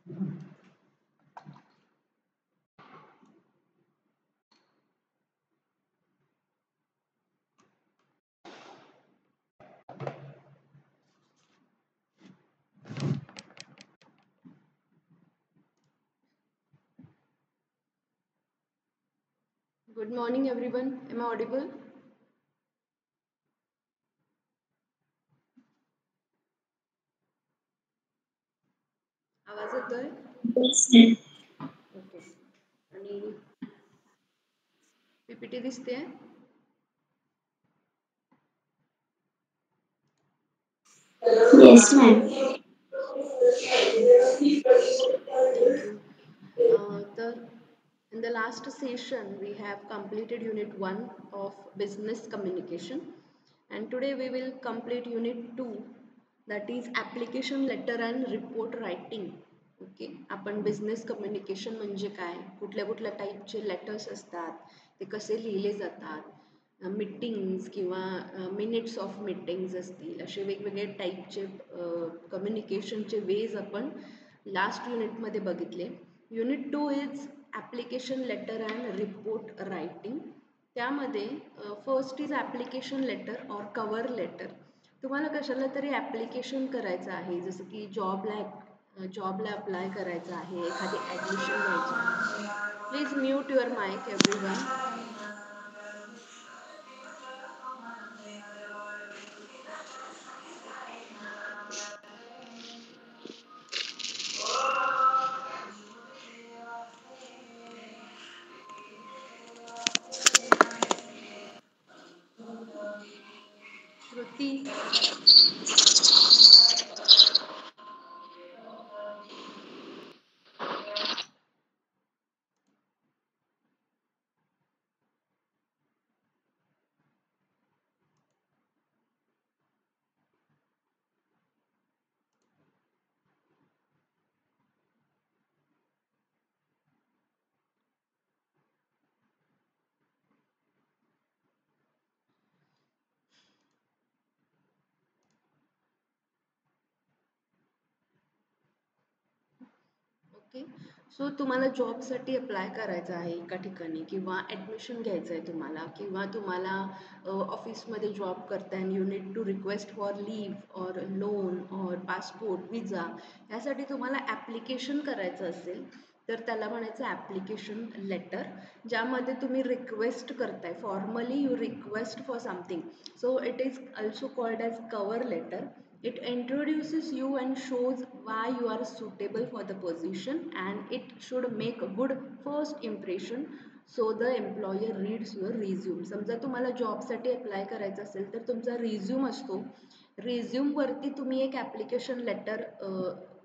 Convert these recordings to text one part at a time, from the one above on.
Good morning, everyone. Am I audible? आवाज येतोय? Okay. आणि पीपीटी दिसते? Yes, ma'am. Thank you. In the last session, we have completed Unit 1 of Business Communication, and today we will complete Unit 2, that is Application Letter and Report Writing. Okay, आपण business communication म्हणजे काय, कुठल्या कुठल्या टाईपचे letters असतात, ते कसे लिहिले जातात, मीटिंग्स किंवा मिनिट्स ऑफ मीटिंग्स असतील, असे वेगवेगळे टाईपचे कम्युनिकेशनचे वेज आपण लास्ट युनिटमध्ये बघितले. Unit 2 is application letter and report writing. त्यामध्ये first is application letter or cover letter. तुम्हाला कशाला तरी ॲप्लिकेशन करायचं आहे, जसं की जॉबला अप्लाय करायचं आहे, एखादी ॲडमिशन घ्यायची आहे. Please mute your mic everyone. Shruti, okay. So तुम्हाला जॉबसाठी अप्लाय करायचं आहे एका ठिकाणी, किंवा ॲडमिशन घ्यायचं आहे तुम्हाला, किंवा तुम्हाला ऑफिसमध्ये जॉब करताय and you need to request for leave or loan or passport visa, यासाठी तुम्हाला ॲप्लिकेशन करायचं असेल तर त्याला म्हणायचं ॲप्लिकेशन लेटर, ज्यामध्ये तुम्ही रिक्वेस्ट करताय, formally you request for something. So it is also called as cover letter. It introduces you and shows why you are suitable for the position, and it should make a good first impression so the employer reads your resume. समजा तुम्हाला जॉबसाठी apply करायचं असेल तर तुमचा resume असतो, रिझ्यूमवरती तुम्ही एक ॲप्लिकेशन लेटर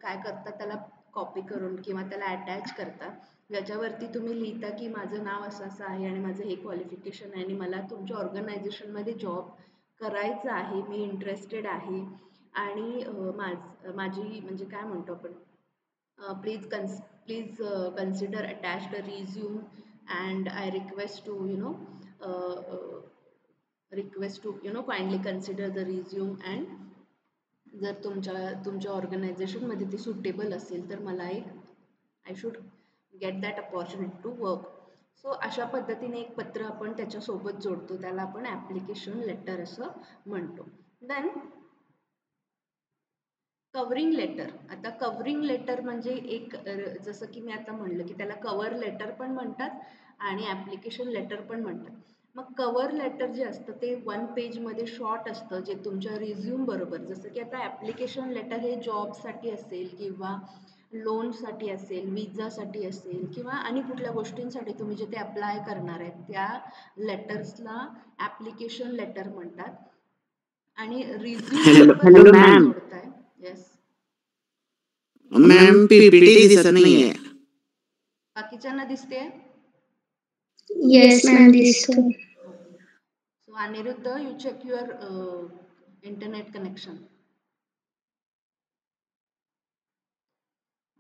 काय करता, त्याला कॉपी करून किंवा त्याला अटॅच करता, ज्याच्यावरती तुम्ही लिहिता की माझं नाव असं असं आहे आणि माझं हे क्वालिफिकेशन आहे आणि मला तुमच्या ऑर्गनायझेशनमध्ये जॉब करायचं आहे, मी इंटरेस्टेड आहे, आणि माझी म्हणजे काय म्हणतो आपण, please consider attached resume and I request to kindly consider the resume, and जर तुमच्या ऑर्गनायझेशनमध्ये ते सुटेबल असेल तर मला एक I should get that opportunity to work. So अशा पद्धतीने एक पत्र आपण त्याच्यासोबत जोडतो, त्याला आपण ॲप्लिकेशन लेटर असं म्हणतो. Then covering letter. आता कवरिंग लेटर म्हणजे एक जसं की मी आता म्हणलं की त्याला कवर लेटर पण म्हणतात आणि ॲप्लिकेशन लेटर पण म्हणतात. मग कवर लेटर जे असतं ते 1 पेजमध्ये शॉर्ट असतं, जे तुमच्या रिझ्यूम बरोबर, जसं की आता ॲप्लिकेशन लेटर हे जॉबसाठी असेल किंवा लोनसाठी असेल, विजासाठी असेल किंवा आणि कुठल्या गोष्टींसाठी तुम्ही जिथे अप्लाय करणार आहे त्या लेटर्सला ॲप्लिकेशन लेटर म्हणतात. आणि रिझ्यूम बरोबर Hello, तुम्ही ma'am. जोडताय. येस. मॅम पीपीटी दिसत नाहीये. बाकीच्यांना दिसते? Yes, ma'am, दिसतो. So Aniruddha, you check your internet connection.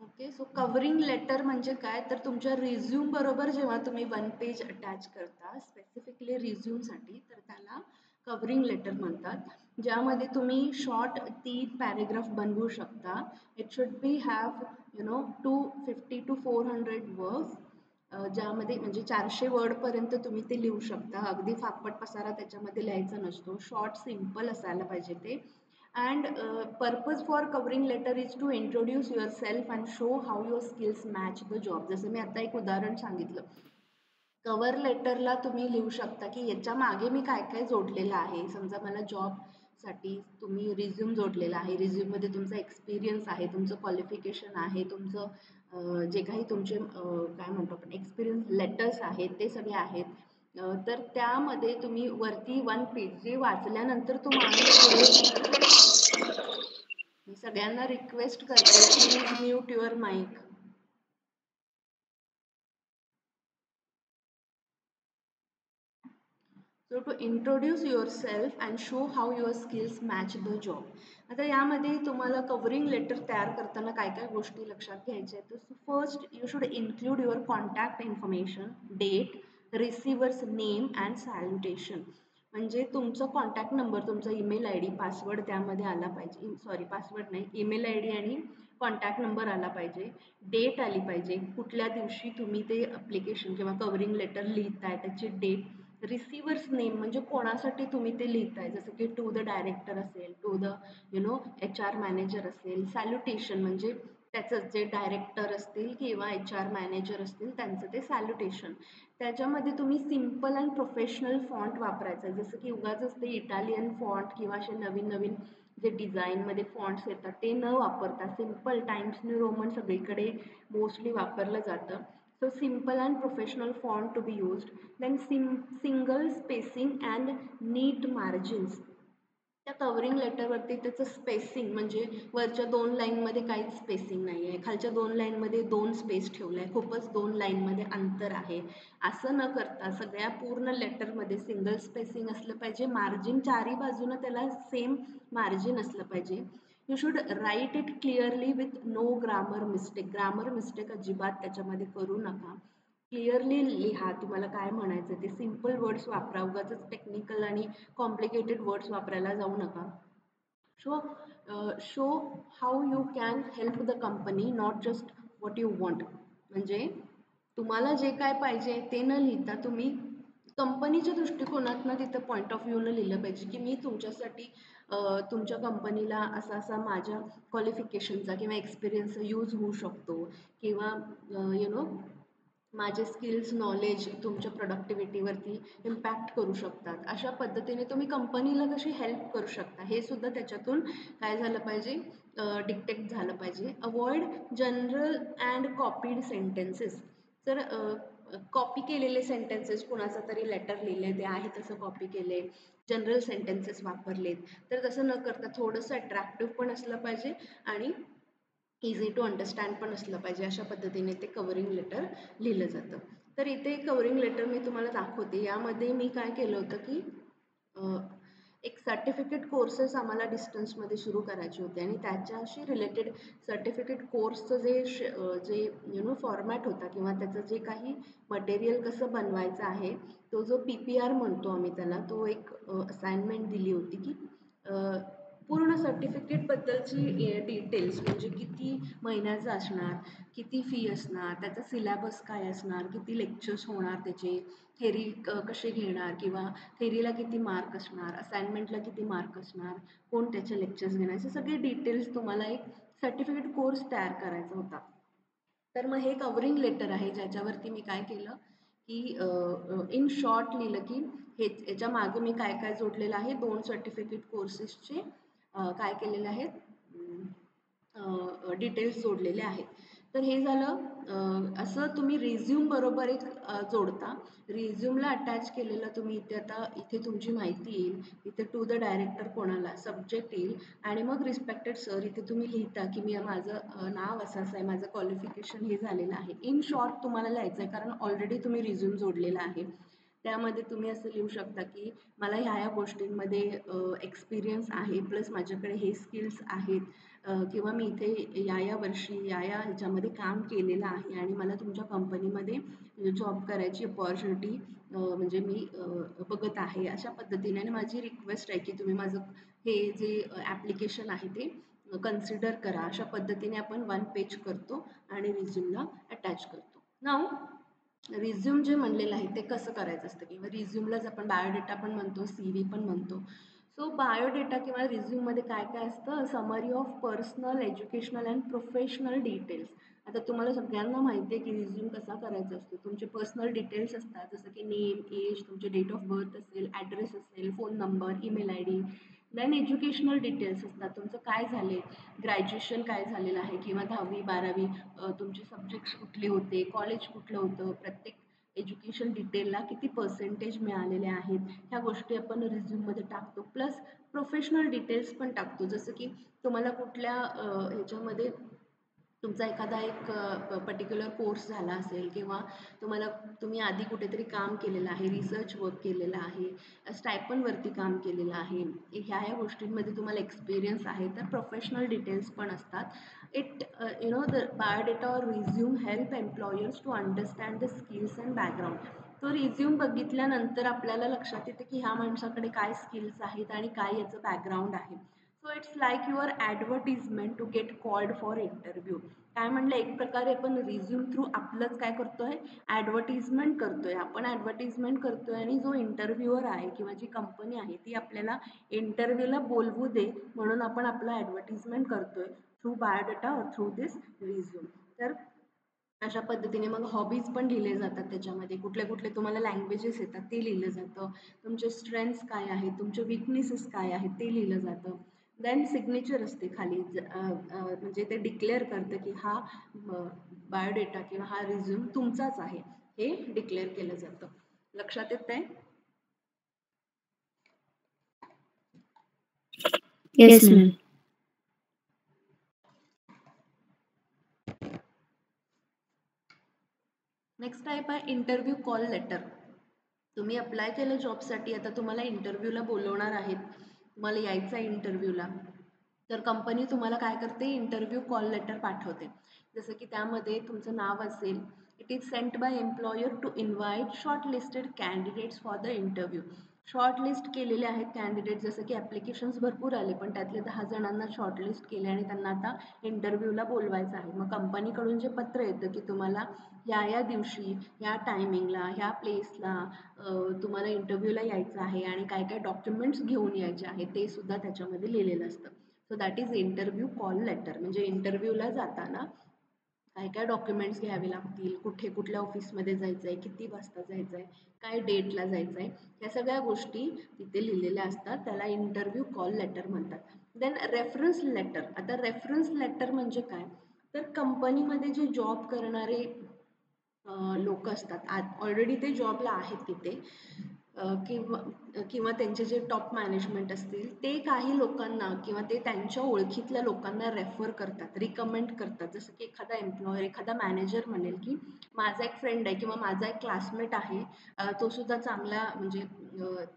Okay. So covering letter म्हणजे काय, तर तुमच्या रिझ्यूम बरोबर जेव्हा तुम्ही 1 पेज अटॅच करता स्पेसिफिकली रिझ्यूमसाठी, तर त्याला कव्हरिंग लेटर म्हणतात. ज्यामध्ये तुम्ही शॉर्ट 3 पॅरेग्राफ बनवू शकता. It should be have 250 to 400 words, ज्यामध्ये म्हणजे 400 वर्डपर्यंत तुम्ही ते लिहू शकता. अगदी फापट पसारा त्याच्यामध्ये लिहायचा नसतो. शॉर्ट सिम्पल असायला पाहिजे ते. And purpose for covering letter is to introduce yourself and show how your skills match the job. जसं मी आता एक उदाहरण सांगितलं. कव्हर लेटरला तुम्ही लिहू शकता की याच्या मागे मी काय काय जोडलेलं आहे. समजा मला जॉबसाठी तुम्ही रिझ्यूम जोडलेला आहे. रिझ्यूममध्ये तुमचा एक्सपिरियन्स आहे, तुमचं क्वालिफिकेशन आहे, तुमचं जे काही तुमचे काय म्हणतो आपण एक्सपिरियन्स लेटर्स आहेत ते सगळे आहेत. तर त्यामध्ये तुम्ही वरती 1 पेज जे वाचल्यानंतर तो माणूस पुढे मी सगळ्यांना रिक्वेस्ट करते, please mute your mic. So to introduce yourself and show how your skills match the job. आता यामध्ये तुम्हाला कव्हरिंग लेटर तयार करताना काय काय गोष्टी लक्षात घ्यायच्या आहेत. तर first you should include your contact information, date, receiver's name and salutation. म्हणजे तुमचा कॉन्टॅक्ट नंबर, तुमचा ईमेल आय डी, पासवर्ड त्यामध्ये आला पाहिजे. सॉरी, पासवर्ड नाही, ईमेल आय डी आणि कॉन्टॅक्ट नंबर आला पाहिजे. डेट आली पाहिजे, कुठल्या दिवशी तुम्ही ते ॲप्लिकेशन किंवा कव्हरिंग लेटर लिहिताय त्याची डेट. रिसिव्हर्स नेम म्हणजे कोणासाठी तुम्ही ते लिहिताय, जसं की टू द डायरेक्टर असेल, टू द HR मॅनेजर असेल. सॅल्युटेशन म्हणजे त्याचं जे डायरेक्टर असतील किंवा HR मॅनेजर असतील त्यांचं ते सॅल्युटेशन. त्याच्यामध्ये तुम्ही सिम्पल अँड प्रोफेशनल फॉन्ट वापरायचं, जसं की उगाचच ते इटालियन फॉन्ट किंवा असे नवीन नवीन जे डिझाईनमध्ये फॉन्ट्स येतात ते न वापरता सिम्पल टाइम्स न्यू रोमन सगळीकडे मोस्टली वापरलं जातं. So simple and professional font to be used. Then single spacing and neat margins. त्या कव्हरिंग लेटरवरती त्याचं स्पेसिंग म्हणजे वरच्या 2 लाईनमध्ये काहीच स्पेसिंग नाही आहे, खालच्या 2 लाईनमध्ये 2 स्पेस ठेवला आहे, खूपच 2 लाईनमध्ये अंतर आहे. असं न करता सगळ्या पूर्ण लेटरमध्ये सिंगल स्पेसिंग असलं पाहिजे. मार्जिन चारही बाजूनं त्याला सेम मार्जिन असलं पाहिजे. You should write it clearly with no grammar mistake. Grammar mistake अजिबात त्याच्यामध्ये करू नका. क्लिअरली लिहा तुम्हाला काय म्हणायचं ते. सिम्पल वर्ड्स वापरा, उगाचच टेक्निकल आणि कॉम्प्लिकेटेड वर्ड्स वापरायला जाऊ नका. Show show how you can help the company, not just what you want. म्हणजे तुम्हाला जे काय पाहिजे ते न लिहिता तुम्ही कंपनीच्या दृष्टिकोनातनं तिथं पॉईंट ऑफ व्ह्यूनं लिहिलं पाहिजे की मी तुमच्यासाठी तुमच्या कंपनीला असा असा माझ्या क्वालिफिकेशनचा किंवा एक्सपिरियन्स यूज होऊ शकतो, किंवा माझे स्किल्स नॉलेज तुमच्या प्रोडक्टिव्हिटीवरती इम्पॅक्ट करू शकतात. अशा पद्धतीने तुम्ही कंपनीला कशी हेल्प करू शकता हे सुद्धा त्याच्यातून काय झालं पाहिजे, डिक्टेक्ट झालं पाहिजे. Avoid general and copied sentences. तर कॉपी केलेले सेंटेन्सेस, कुणाचा तरी लेटर लिहिले ते आहे तसं कॉपी केले, जनरल सेंटेन्सेस वापरलेत, तर तसं न करता थोडंसं अट्रॅक्टिव्ह पण असलं पाहिजे आणि इझी टू अंडरस्टँड पण असलं पाहिजे. अशा पद्धतीने ते कव्हरिंग लेटर लिहिलं जातं. तर इथे कव्हरिंग लेटर मी तुम्हाला दाखवते. यामध्ये मी काय केलं होतं की एक सर्टिफिकेट कोर्सेस आम्हाला डिस्टन्समध्ये सुरू करायचे होते आणि त्याच्याशी रिलेटेड सर्टिफिकेट कोर्सचं जे फॉर्मॅट होता किंवा त्याचं जे काही मटेरियल कसं बनवायचं आहे, तो जो PPR म्हणतो आम्ही त्याला, तो एक असाइनमेंट दिली होती की पूर्ण सर्टिफिकेटबद्दलची डिटेल्स म्हणजे किती महिन्याचं असणार, किती फी असणार, त्याचा सिलॅबस काय असणार, किती लेक्चर्स होणार त्याचे, थेरी कसे घेणार किंवा थेरीला किती मार्क असणार, असाइनमेंटला किती मार्क असणार, कोण त्याचे लेक्चर्स घेणार, असे सगळे डिटेल्स तुम्हाला एक सर्टिफिकेट कोर्स तयार करायचा होता. तर मग हे कव्हरिंग लेटर आहे ज्याच्यावरती मी काय केलं की इन शॉर्ट लिहिलं की हे याच्या मागे मी काय काय जोडलेलं आहे. 2 सर्टिफिकेट कोर्सेसचे काय केलेले आहेत, डिटेल्स जोडलेले आहेत. तर हे झालं. असं तुम्ही रिझ्यूम बरोबर एक जोडता. रिझ्यूमला अटॅच केलेलं तुम्ही इथे आता इथे तुमची माहिती येईल, इथे टू द डायरेक्टर कोणाला सब्जेक्ट येईल आणि मग रिस्पेक्टेड सर इथे तुम्ही लिहिता की मी माझं नाव असं असं आहे, माझं क्वालिफिकेशन हे झालेलं आहे. इन शॉर्ट तुम्हाला लिहायचं आहे कारण ऑलरेडी तुम्ही रिझ्यूम जोडलेला आहे. त्यामध्ये तुम्ही असं लिहू शकता की मला ह्या गोष्टींमध्ये एक्सपिरियन्स आहे, प्लस माझ्याकडे हे स्किल्स आहेत, किंवा मी इथे या वर्षी ह्याच्यामध्ये काम केलेलं आहे आणि मला तुमच्या कंपनीमध्ये जॉब करायची अपॉर्च्युनिटी म्हणजे मी बघत आहे. अशा पद्धतीने आणि माझी रिक्वेस्ट आहे की तुम्ही माझं हे जे ॲप्लिकेशन आहे ते कन्सिडर करा. अशा पद्धतीने आपण 1 पेज करतो आणि रिझ्यूमला अटॅच करतो. नाऊ रिझ्यूम जे म्हणलेलं आहे ते कसं करायचं असतं किंवा रिझ्यूमलाच आपण बायोडेटा पण म्हणतो, CV पण म्हणतो. सो बायोडेटा किंवा रिझ्यूममध्ये काय काय असतं, summary of personal, educational and professional details. आता तुम्हाला सगळ्यांना माहिती आहे की रिझ्यूम कसा करायचा असतो. तुमचे पर्सनल डिटेल्स असतात, जसं की नेम, एज, तुमचे डेट ऑफ बर्थ असेल, ॲड्रेस असेल, phone number, email ID. Then educational details असतात, तुमचं काय झाले, ग्रॅज्युएशन काय झालेलं आहे किंवा 10वी 12वी, तुमचे सब्जेक्ट्स कुठले होते, कॉलेज कुठलं होतं, प्रत्येक एज्युकेशन डिटेलला किती पर्सेंटेज मिळालेले आहेत, ह्या गोष्टी आपण रिझ्यूममध्ये टाकतो. प्लस प्रोफेशनल डिटेल्स पण टाकतो, जसं की तुम्हाला कुठल्या ह्याच्यामध्ये तुमचा एखादा एक पर्टिक्युलर कोर्स झाला असेल किंवा तुम्ही आधी कुठेतरी काम केलेलं आहे, रिसर्च वर्क केलेलं आहे, स्टायपनवरती काम केलेलं आहे, ह्या गोष्टींमध्ये तुम्हाला एक्सपिरियन्स आहे, तर प्रोफेशनल डिटेल्स पण असतात. It the biodata or resume help employers to understand the skills and background. तो रिझ्यूम बघितल्यानंतर आपल्याला लक्षात येते की ह्या माणसाकडे काय स्किल्स आहेत आणि काय याचं बॅकग्राऊंड आहे. So it's like your advertisement to get called for interview. काय म्हणलं, एक प्रकारे आपण रिझ्यूम थ्रू आपलंच काय करतोय, ॲडव्हर्टिजमेंट करतोय. आपण ॲडव्हर्टिजमेंट करतोय आणि जो इंटरव्ह्युअर आहे किंवा जी कंपनी आहे ती आपल्याला इंटरव्ह्यूला बोलवू दे म्हणून आपण आपलं ॲडव्हर्टिजमेंट करतोय थ्रू बायोडेटा और थ्रू दिस रिझ्यूम. तर अशा पद्धतीने मग हॉबीज पण लिहिले जातात त्याच्यामध्ये, कुठले कुठले तुम्हाला लँग्वेजेस येतात ते लिहिलं जातं, तुमचे स्ट्रेंथ्स काय आहेत, तुमचे विकनेसेस काय आहेत ते लिहिलं जातं. देन सिग्नेचर असते खाली, म्हणजे ते डिक्लेअर करतं की हा बायोडेटा किंवा हा रिझ्यूम तुमचाच आहे, हे डिक्लेअर केलं जातं. लक्षात येत आहे? Yes, ma'am. नेक्स्ट टाईप आहे इंटरव्ह्यू कॉल लेटर. तुम्ही अप्लाय केलं जॉबसाठी, आता तुम्हाला इंटरव्ह्यूला बोलवणार आहेत, तुम्हाला यायचं आहे इंटरव्ह्यूला, तर कंपनी तुम्हाला काय करते, इंटरव्ह्यू कॉल लेटर पाठवते. जसं की त्यामध्ये तुमचं नाव असेल, it is sent by employer to invite shortlisted candidates for the interview. Shortlist केलेले आहेत कॅन्डिडेट, जसं की ॲप्लिकेशन्स भरपूर आले पण त्यातले 10 जणांना शॉर्ट लिस्ट केले आणि त्यांना आता इंटरव्ह्यूला बोलवायचं आहे. मग कंपनीकडून जे पत्र येतं की तुम्हाला या दिवशी, ह्या टायमिंगला, ह्या प्लेसला तुम्हाला इंटरव्ह्यूला यायचं आहे आणि काय काय डॉक्युमेंट्स घेऊन यायचे आहे ते सुद्धा त्याच्यामध्ये लिहिलेलं असतं. So that is interview call letter. म्हणजे इंटरव्ह्यूला जाताना काय काय डॉक्युमेंट्स घ्यावे लागतील, कुठे कुठल्या ऑफिसमध्ये जायचं आहे, किती वाजता जायचं आहे, काय डेटला जायचं आहे, ह्या सगळ्या गोष्टी तिथे लिहिलेल्या असतात. त्याला इंटरव्ह्यू कॉल लेटर म्हणतात. Then reference letter. आता रेफरन्स लेटर म्हणजे काय, तर कंपनीमध्ये जे जॉब करणारे लोक असतात, ऑलरेडी ते जॉबला आहेत तिथे, किंवा किंवा त्यांचे जे टॉप मॅनेजमेंट असतील ते काही लोकांना किंवा ते त्यांच्या ओळखीतल्या लोकांना रेफर करतात, रिकमेंड करतात. जसं की एखादा एम्प्लॉयर, एखादा मॅनेजर म्हणेल की माझा एक फ्रेंड आहे किंवा माझा एक क्लासमेट आहे, तो सुद्धा चांगला, म्हणजे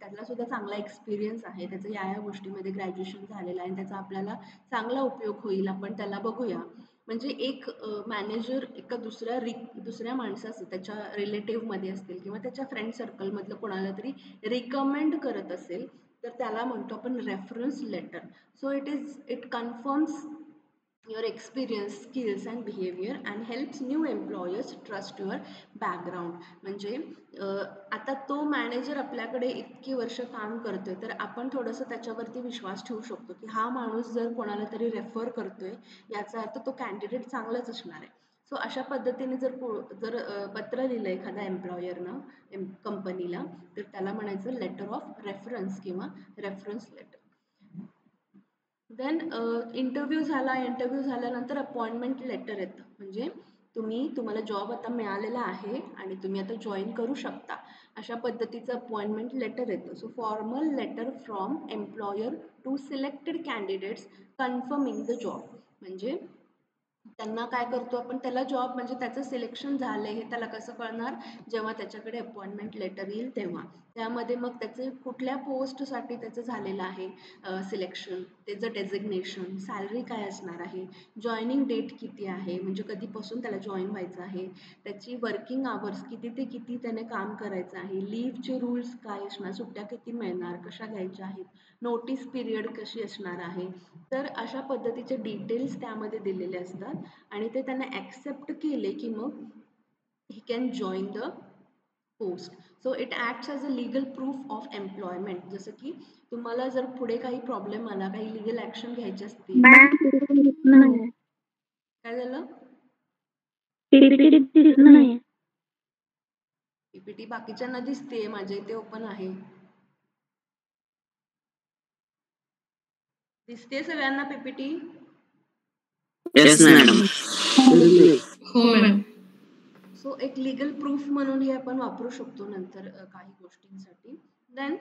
त्याला सुद्धा चांगला एक्सपिरियन्स आहे, त्याचं या गोष्टीमध्ये ग्रॅज्युएशन झालेलं आहे आणि त्याचा आपल्याला चांगला उपयोग होईल, आपण त्याला बघूया. म्हणजे एक मॅनेजर एका दुसऱ्या माणसाचं त्याच्या रिलेटिव्हमध्ये असतील किंवा त्याच्या फ्रेंड सर्कलमधलं कोणाला तरी रिकमेंड करत असेल, तर त्याला म्हणतो आपण reference letter. So it confirms your experience, skills and behavior and helps new employers trust your background. म्हणजे आता तो मॅनेजर आपल्याकडे इतकी वर्ष काम करतोय तर आपण थोडंसं त्याच्यावरती विश्वास ठेवू शकतो की हा माणूस जर कोणाला तरी रेफर करतोय याचा अर्थ तो कॅन्डिडेट चांगलाच असणार आहे. सो अशा पद्धतीने जर पत्र लिहिलं एखाद्या एम्प्लॉयरनं कंपनीला, तर त्याला म्हणायचं लेटर ऑफ रेफरन्स किंवा रेफरन्स लेटर. देन इंटरव्ह्यू झाल्यानंतर अपॉइंटमेंट लेटर येतं. म्हणजे तुम्हाला जॉब आता मिळालेला आहे आणि तुम्ही आता जॉईन करू शकता, अशा पद्धतीचं अपॉइंटमेंट लेटर येतं. So formal letter from employer to selected candidates confirming the job. म्हणजे त्यांना काय करतो आपण, त्याला जॉब म्हणजे त्याचं सिलेक्शन झालंय हे त्याला कसं कळणार, जेव्हा त्याच्याकडे अपॉइंटमेंट लेटर येईल तेव्हा. त्यामध्ये मग त्याचे कुठल्या पोस्टसाठी त्याचं झालेलं आहे सिलेक्शन, त्याचं डेझिग्नेशन, सॅलरी काय असणार आहे, जॉइनिंग डेट किती आहे, म्हणजे कधीपासून त्याला जॉईन व्हायचं आहे, त्याची वर्किंग आवर्स किती ते किती त्याने काम करायचं आहे, लीव्हचे रूल्स काय असणार, सुट्ट्या किती मिळणार, कशा घ्यायच्या आहेत, नोटीस पिरियड कशी असणार आहे. तर अशा पद्धतीचे डिटेल्स त्यामध्ये दिलेले असतात आणि ते त्यांना ॲक्सेप्ट केले की मग he can join the post. So it acts as a legal proof of employment. जसं की तुम्हाला जर पुढे काही प्रॉब्लेम आला, काही लीगल ॲक्शन घ्यायची असतील. मॅम नाही काय झालं? पीपीटी दिसत नाही. पीपीटी बाकीच्यांना दिसते, माझ्या इथे ओपन आहे. दिसते सगळ्यांना पीपीटी? Yes madam. हो मॅम. सो एक लीगल प्रूफ म्हणून हे आपण वापरू शकतो नंतर काही गोष्टींसाठी. देन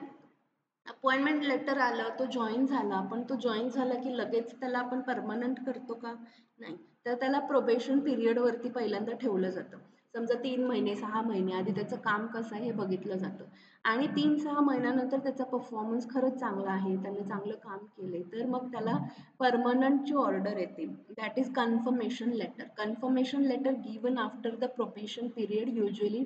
अपॉइंटमेंट लेटर आलं, तो जॉईन झाला, पण तो जॉईन झाला की लगेच त्याला आपण परमनंट करतो का? नाही. तर त्याला प्रोबेशन पिरियडवरती पहिल्यांदा ठेवलं जातं. समजा 3 महिने, 6 महिने आधी त्याचं काम कसं आहे हे बघितलं जातं आणि 3-6 महिन्यानंतर त्याचा परफॉर्मन्स खरंच चांगला आहे, त्याने चांगलं काम केलंय, तर मग त्याला परमनंटची ऑर्डर येते. That is confirmation letter. Confirmation letter given after the probation period, usually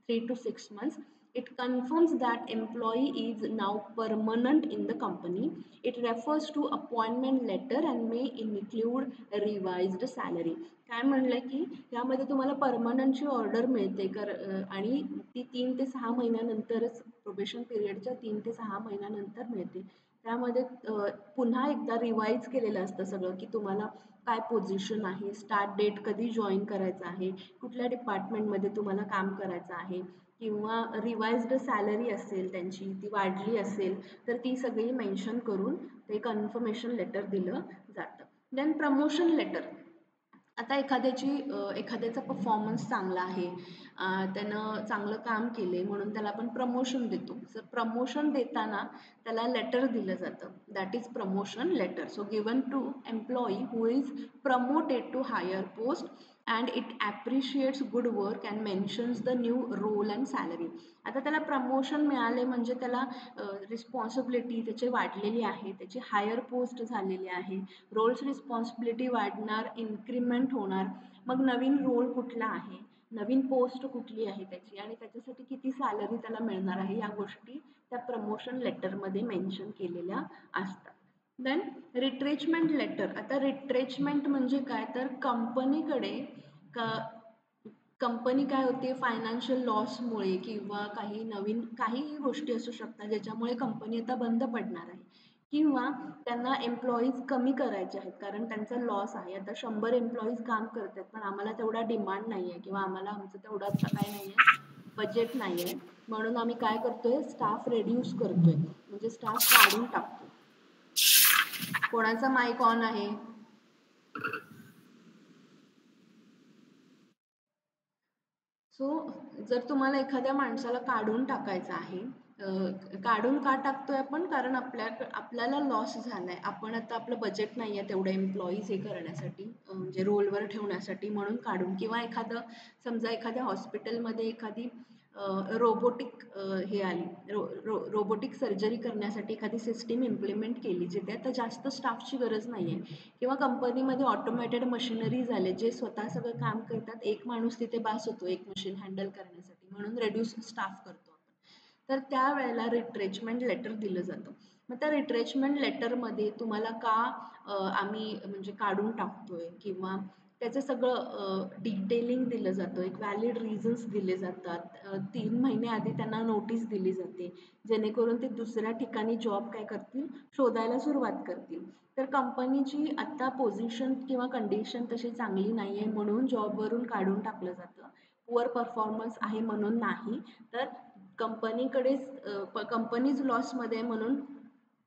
3 to 6 months. It confirms that employee is now permanent in the company. It refers to appointment letter and may include revised salary. काय म्हणलंय की यामध्ये तुम्हाला परमनंटची order मिळते आणि ती 3 ते 6 महिन्यानंतरच, probation पिरियडच्या 3 ते 6 महिन्यानंतर मिळते. त्यामध्ये पुन्हा एकदा रिवाईज केलेलं असतं सगळं की तुम्हाला काय पोझिशन आहे, स्टार्ट डेट कधी जॉईन करायचं आहे, कुठल्या डिपार्टमेंटमध्ये तुम्हाला काम करायचं आहे, किंवा रिवाइज्ड सॅलरी असेल त्यांची, ती वाढली असेल तर ती सगळी मेन्शन करून ते कन्फर्मेशन लेटर दिलं जातं. Then promotion letter. आता एखाद्याचा परफॉर्मन्स चांगला आहे, त्यानं चांगलं काम केले म्हणून त्याला आपण प्रमोशन देतो. जर प्रमोशन देताना त्याला लेटर दिलं जातं, that is promotion letter. So given to employee who is promoted to higher post and it appreciates good work and mentions the new role and salary. आता त्याला प्रमोशन मिळाले म्हणजे त्याला रिस्पॉन्सिबिलिटी त्याची वाढलेली आहे, त्याची हायर पोस्ट झालेली आहे, रोल्स रिस्पॉन्सिबिलिटी वाढणार, इन्क्रीमेंट होणार, मग नवीन रोल कुठला आहे, नवीन पोस्ट कुठली आहे त्याची आणि त्याच्यासाठी किती सॅलरी त्याला मिळणार आहे, या गोष्टी त्या प्रमोशन लेटरमध्ये मेन्शन केलेल्या असतात. Then retrenchment letter. आता रिट्रेचमेंट म्हणजे काय, तर कंपनी काय होते, फायनान्शियल लॉसमुळे किंवा काहीही गोष्टी असू शकतात ज्याच्यामुळे कंपनी आता बंद पडणार आहे किंवा त्यांना एम्प्लॉईज कमी करायचे आहेत कारण त्यांचा लॉस आहे. आता 100 एम्प्लॉईज काम करतात पण आम्हाला तेवढा डिमांड नाही आहे किंवा आमचं तेवढं आता काय नाही आहे, बजेट नाही आहे, म्हणून आम्ही काय करतोय, स्टाफ रेड्यूस करतोय, म्हणजे स्टाफ काढून टाकतो. कोणाचा माईक ऑन आहे? सो जर तुम्हाला एखाद्या माणसाला काढून टाकायचं आहे, काढून का टाकतोय आपण, कारण आपल्याला लॉस झालाय, आपण आता आपलं बजेट नाही आहे तेवढं एम्प्लॉईज हे करण्यासाठी, म्हणजे रोलवर ठेवण्यासाठी, म्हणून काढून. किंवा समजा एखाद्या हॉस्पिटलमध्ये एखादी रोबोटिक हे आली, रोबोटिक सर्जरी करण्यासाठी एखादी सिस्टीम इम्प्लिमेंट केली जिथे आता जास्त स्टाफची गरज नाही आहे, किंवा कंपनीमध्ये ऑटोमॅटेड मशिनरीज आले जे स्वतः सगळं काम करतात, एक माणूस तिथे बास होतो एक मशीन हँडल करण्यासाठी, म्हणून रेड्यूस स्टाफ करतो आपण. तर त्यावेळेला रिट्रेचमेंट लेटर दिलं जातं. मग त्या रिट्रेचमेंट लेटरमध्ये तुम्हाला का आम्ही म्हणजे काढून टाकतोय किंवा त्याचं सगळं डिटेलिंग दिलं जातं, एक व्हॅलिड रिझन्स दिले जातात. 3 महिने आधी त्यांना नोटीस दिली जाते जेणेकरून ते दुसऱ्या ठिकाणी जॉब काय करतील, शोधायला सुरुवात करतील. तर कंपनीची आत्ता पोझिशन किंवा कंडिशन तशी चांगली नाही आहे म्हणून जॉबवरून काढून टाकलं जातं, पुअर परफॉर्मन्स आहे म्हणून नाही, तर कंपनीज लॉसमध्ये म्हणून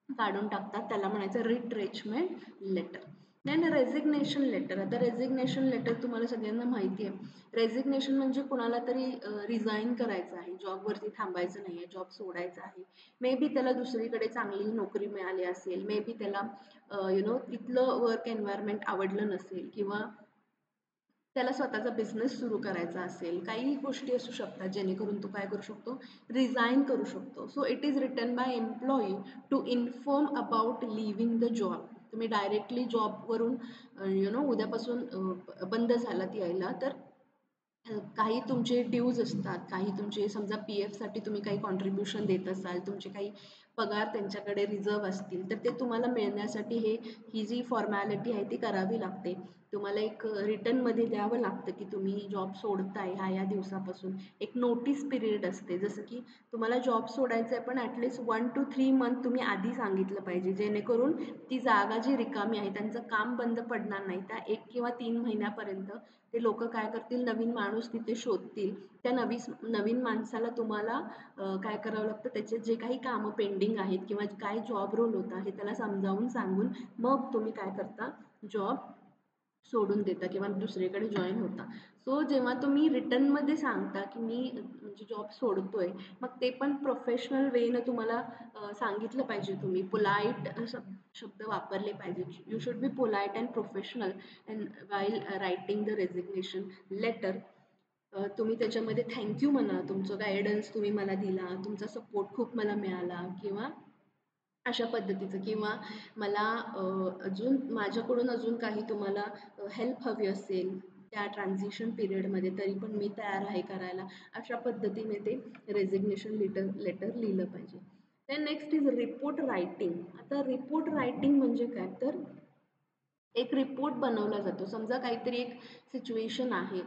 काढून टाकतात, त्याला म्हणायचं retrenchment letter. Then resignation letter. आता रेझिग्नेशन लेटर तुम्हाला सगळ्यांना माहिती आहे, रेझिग्नेशन म्हणजे कुणाला तरी रिझाईन करायचं आहे, जॉबवरती थांबायचं नाही आहे, जॉब सोडायचा आहे. मे बी त्याला दुसरीकडे चांगली नोकरी मिळाली असेल, मे बी त्याला तिथलं वर्क एन्व्हायरमेंट आवडलं नसेल, किंवा त्याला स्वतःचा बिझनेस सुरू करायचा असेल, काही गोष्टी असू शकतात जेणेकरून तो काय करू शकतो, रिझाइन करू शकतो. So it is written by employee to inform about leaving the job. तुम्ही डायरेक्टली जॉबवरून उद्यापासून बंद झालात यायला, तर काही तुमचे ड्यूज असतात, काही तुमचे समजा पी-एफसाठी तुम्ही काही कॉन्ट्रिब्युशन देत असाल, तुमचे काही पगार त्यांच्याकडे रिझर्व्ह असतील, तर ते तुम्हाला मिळण्यासाठी ही जी फॉर्मॅलिटी आहे ती करावी लागते. तुम्हाला एक रिटनमध्ये द्यावं लागतं, की तुम्ही जॉब सोडताय ह्या दिवसापासून. एक नोटीस पिरियड असते, जसं की तुम्हाला जॉब सोडायचा आहे, पण ॲटलीस्ट 1 to 3 मंथ तुम्ही आधी सांगितलं पाहिजे, जेणेकरून ती जागा जी रिकामी आहे, त्यांचं काम बंद पडणार नाही. त्या 1 किंवा 3 महिन्यापर्यंत ते लोकं काय करतील, नवीन माणूस तिथे शोधतील. त्या नवीन माणसाला तुम्हाला काय करावं लागतं, त्याचे जे काही कामं पेंडिंग आहेत किंवा काय जॉब रोल होता हे त्याला समजावून सांगून मग तुम्ही काय करता, जॉब सोडून देता किंवा दुसरीकडे जॉइन होता. सो जेव्हा तुम्ही रिटनमध्ये सांगता, की मी म्हणजे जॉब सोडतोय, मग ते पण प्रोफेशनल वेनं तुम्हाला सांगितलं पाहिजे तुम्ही. पोलाईट शब्द वापरले पाहिजे. You should be polite and professional and while writing the resignation letter. तुम्ही त्याच्यामध्ये थँक यू म्हणा, तुमचं गाईडन्स तुम्ही मला दिला, तुमचा सपोर्ट खूप मला मिळाला किंवा अशा पद्धतीचं किंवा मला अजून काही तुम्हाला हेल्प हवी असेल त्या ट्रान्झिशन पिरियडमध्ये तरी पण मी तयार आहे करायला. अशा पद्धतीने ते रेझिग्नेशन लेटर लिहिलं पाहिजे. Then next is report writing. आता रिपोर्ट रायटिंग म्हणजे काय, तर एक रिपोर्ट बनवला जातो. समजा काहीतरी एक सिच्युएशन आहे.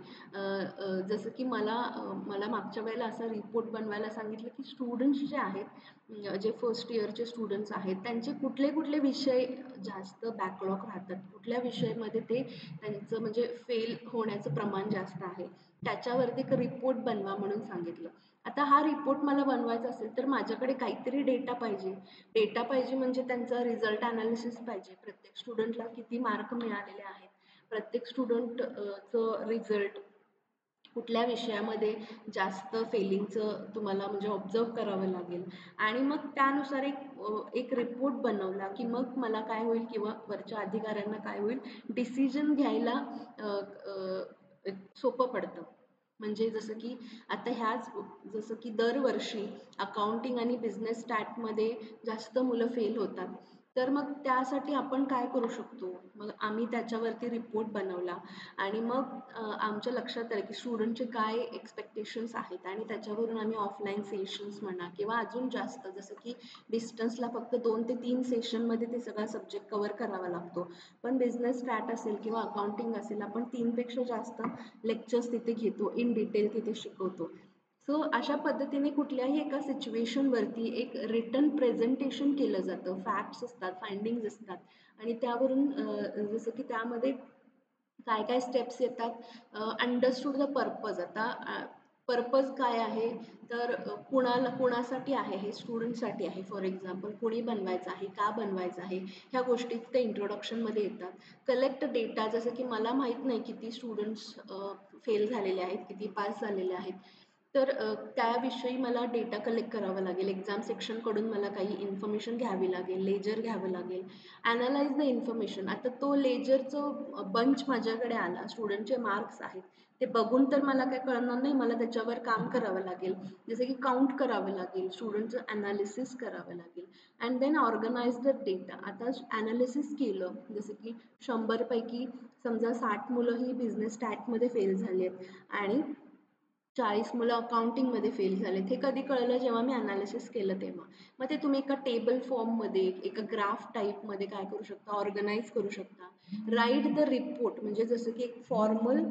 जसं की मला मागच्या वेळेला असा रिपोर्ट बनवायला सांगितलं, की स्टुडंट्स जे आहेत, जे फर्स्ट इयरचे स्टुडंट्स आहेत, त्यांचे कुठले कुठले विषय जास्त बॅकलॉग राहतात, कुठल्या विषयामध्ये ते त्यांचं म्हणजे फेल होण्याचं प्रमाण जास्त आहे, त्याच्यावरती एक रिपोर्ट बनवा म्हणून सांगितलं. आता हा रिपोर्ट मला बनवायचा असेल तर माझ्याकडे काहीतरी डेटा पाहिजे. डेटा पाहिजे म्हणजे त्यांचा रिझल्ट ॲनालिसिस पाहिजे. प्रत्येक स्टुडंटला किती मार्क मिळालेले आहेत, प्रत्येक स्टुडंट चं रिझल्ट, कुठल्या विषयामध्ये जास्त फेलिंगचं तुम्हाला म्हणजे ऑब्झर्व करावं लागेल आणि मग त्यानुसार एक रिपोर्ट बनवला, की मग मला काय होईल किंवा वरच्या अधिकाऱ्यांना काय होईल, डिसिजन घ्यायला अ, अ, सोपं पडतं. म्हणजे जसं की दरवर्षी अकाउंटिंग आणि बिझनेस स्टॅटमध्ये जास्त मुलं फेल होतात. तर मग त्यासाठी आपण काय करू शकतो? मग आम्ही त्याच्यावरती रिपोर्ट बनवला आणि मग आमच्या लक्षात आलं, की स्टुडंटचे काय एक्स्पेक्टेशन्स आहेत आणि त्याच्यावरून आम्ही ऑफलाईन सेशन्स म्हणा किंवा अजून जास्त जसं की डिस्टन्सला फक्त 2 ते 3 सेशनमध्ये ते सगळा सब्जेक्ट कव्हर करावा लागतो. पण बिझनेस स्टॅट असेल किंवा अकाउंटिंग असेल, आपण 3 पेक्षा जास्त लेक्चर्स तिथे घेतो, इन डिटेल तिथे शिकवतो. सो अशा पद्धतीने कुठल्याही एका सिच्युएशनवरती एक रिटन प्रेझेंटेशन केलं जातं. फॅक्ट्स असतात, फाइंडिंग्ज असतात आणि त्यावरून जसं की त्यामध्ये काय काय स्टेप्स येतात, अंडरस्टूड द पर्पज. आता पर्पज काय आहे, तर कुणासाठी आहे हे, स्टुडंटसाठी आहे. फॉर एक्झाम्पल कुणी बनवायचं आहे, का बनवायचं आहे, ह्या गोष्टी त्या इंट्रोडक्शनमध्ये येतात. कलेक्ट डेटा, जसं की मला माहीत नाही किती स्टुडंट्स फेल झालेले आहेत, किती पास झालेले आहेत, तर त्याविषयी मला डेटा कलेक्ट करावा लागेल. एक्झाम सेक्शनकडून मला काही इन्फॉर्मेशन घ्यावी लागेल, लेजर घ्यावं लागेल, ॲनालाइज द इन्फॉर्मेशन. आता तो लेजरचं बंच माझ्याकडे आला, स्टुडंटचे मार्क्स आहेत, ते बघून तर मला काही कळणार नाही, मला त्याच्यावर काम करावं लागेल. जसं की काउंट करावं लागेल, स्टुडंटचं ॲनालिसिस करावं लागेल and then organise the data. आता ॲनालिसिस केलं, जसं की 100 पैकी समजा 60 मुलं ही बिझनेस स्टॅटमध्ये फेल झाली आहेत आणि 40 मुलं अकाउंटिंगमध्ये फेल झालेत. हे कधी कळलं, जेव्हा मी ॲनालिसिस केलं तेव्हा. मग ते तुम्ही एका टेबल फॉर्ममध्ये, एका ग्राफ टाईपमध्ये काय करू शकता, ऑर्गनाइज करू शकता. राईट द रिपोर्ट म्हणजे जसं की एक फॉर्मल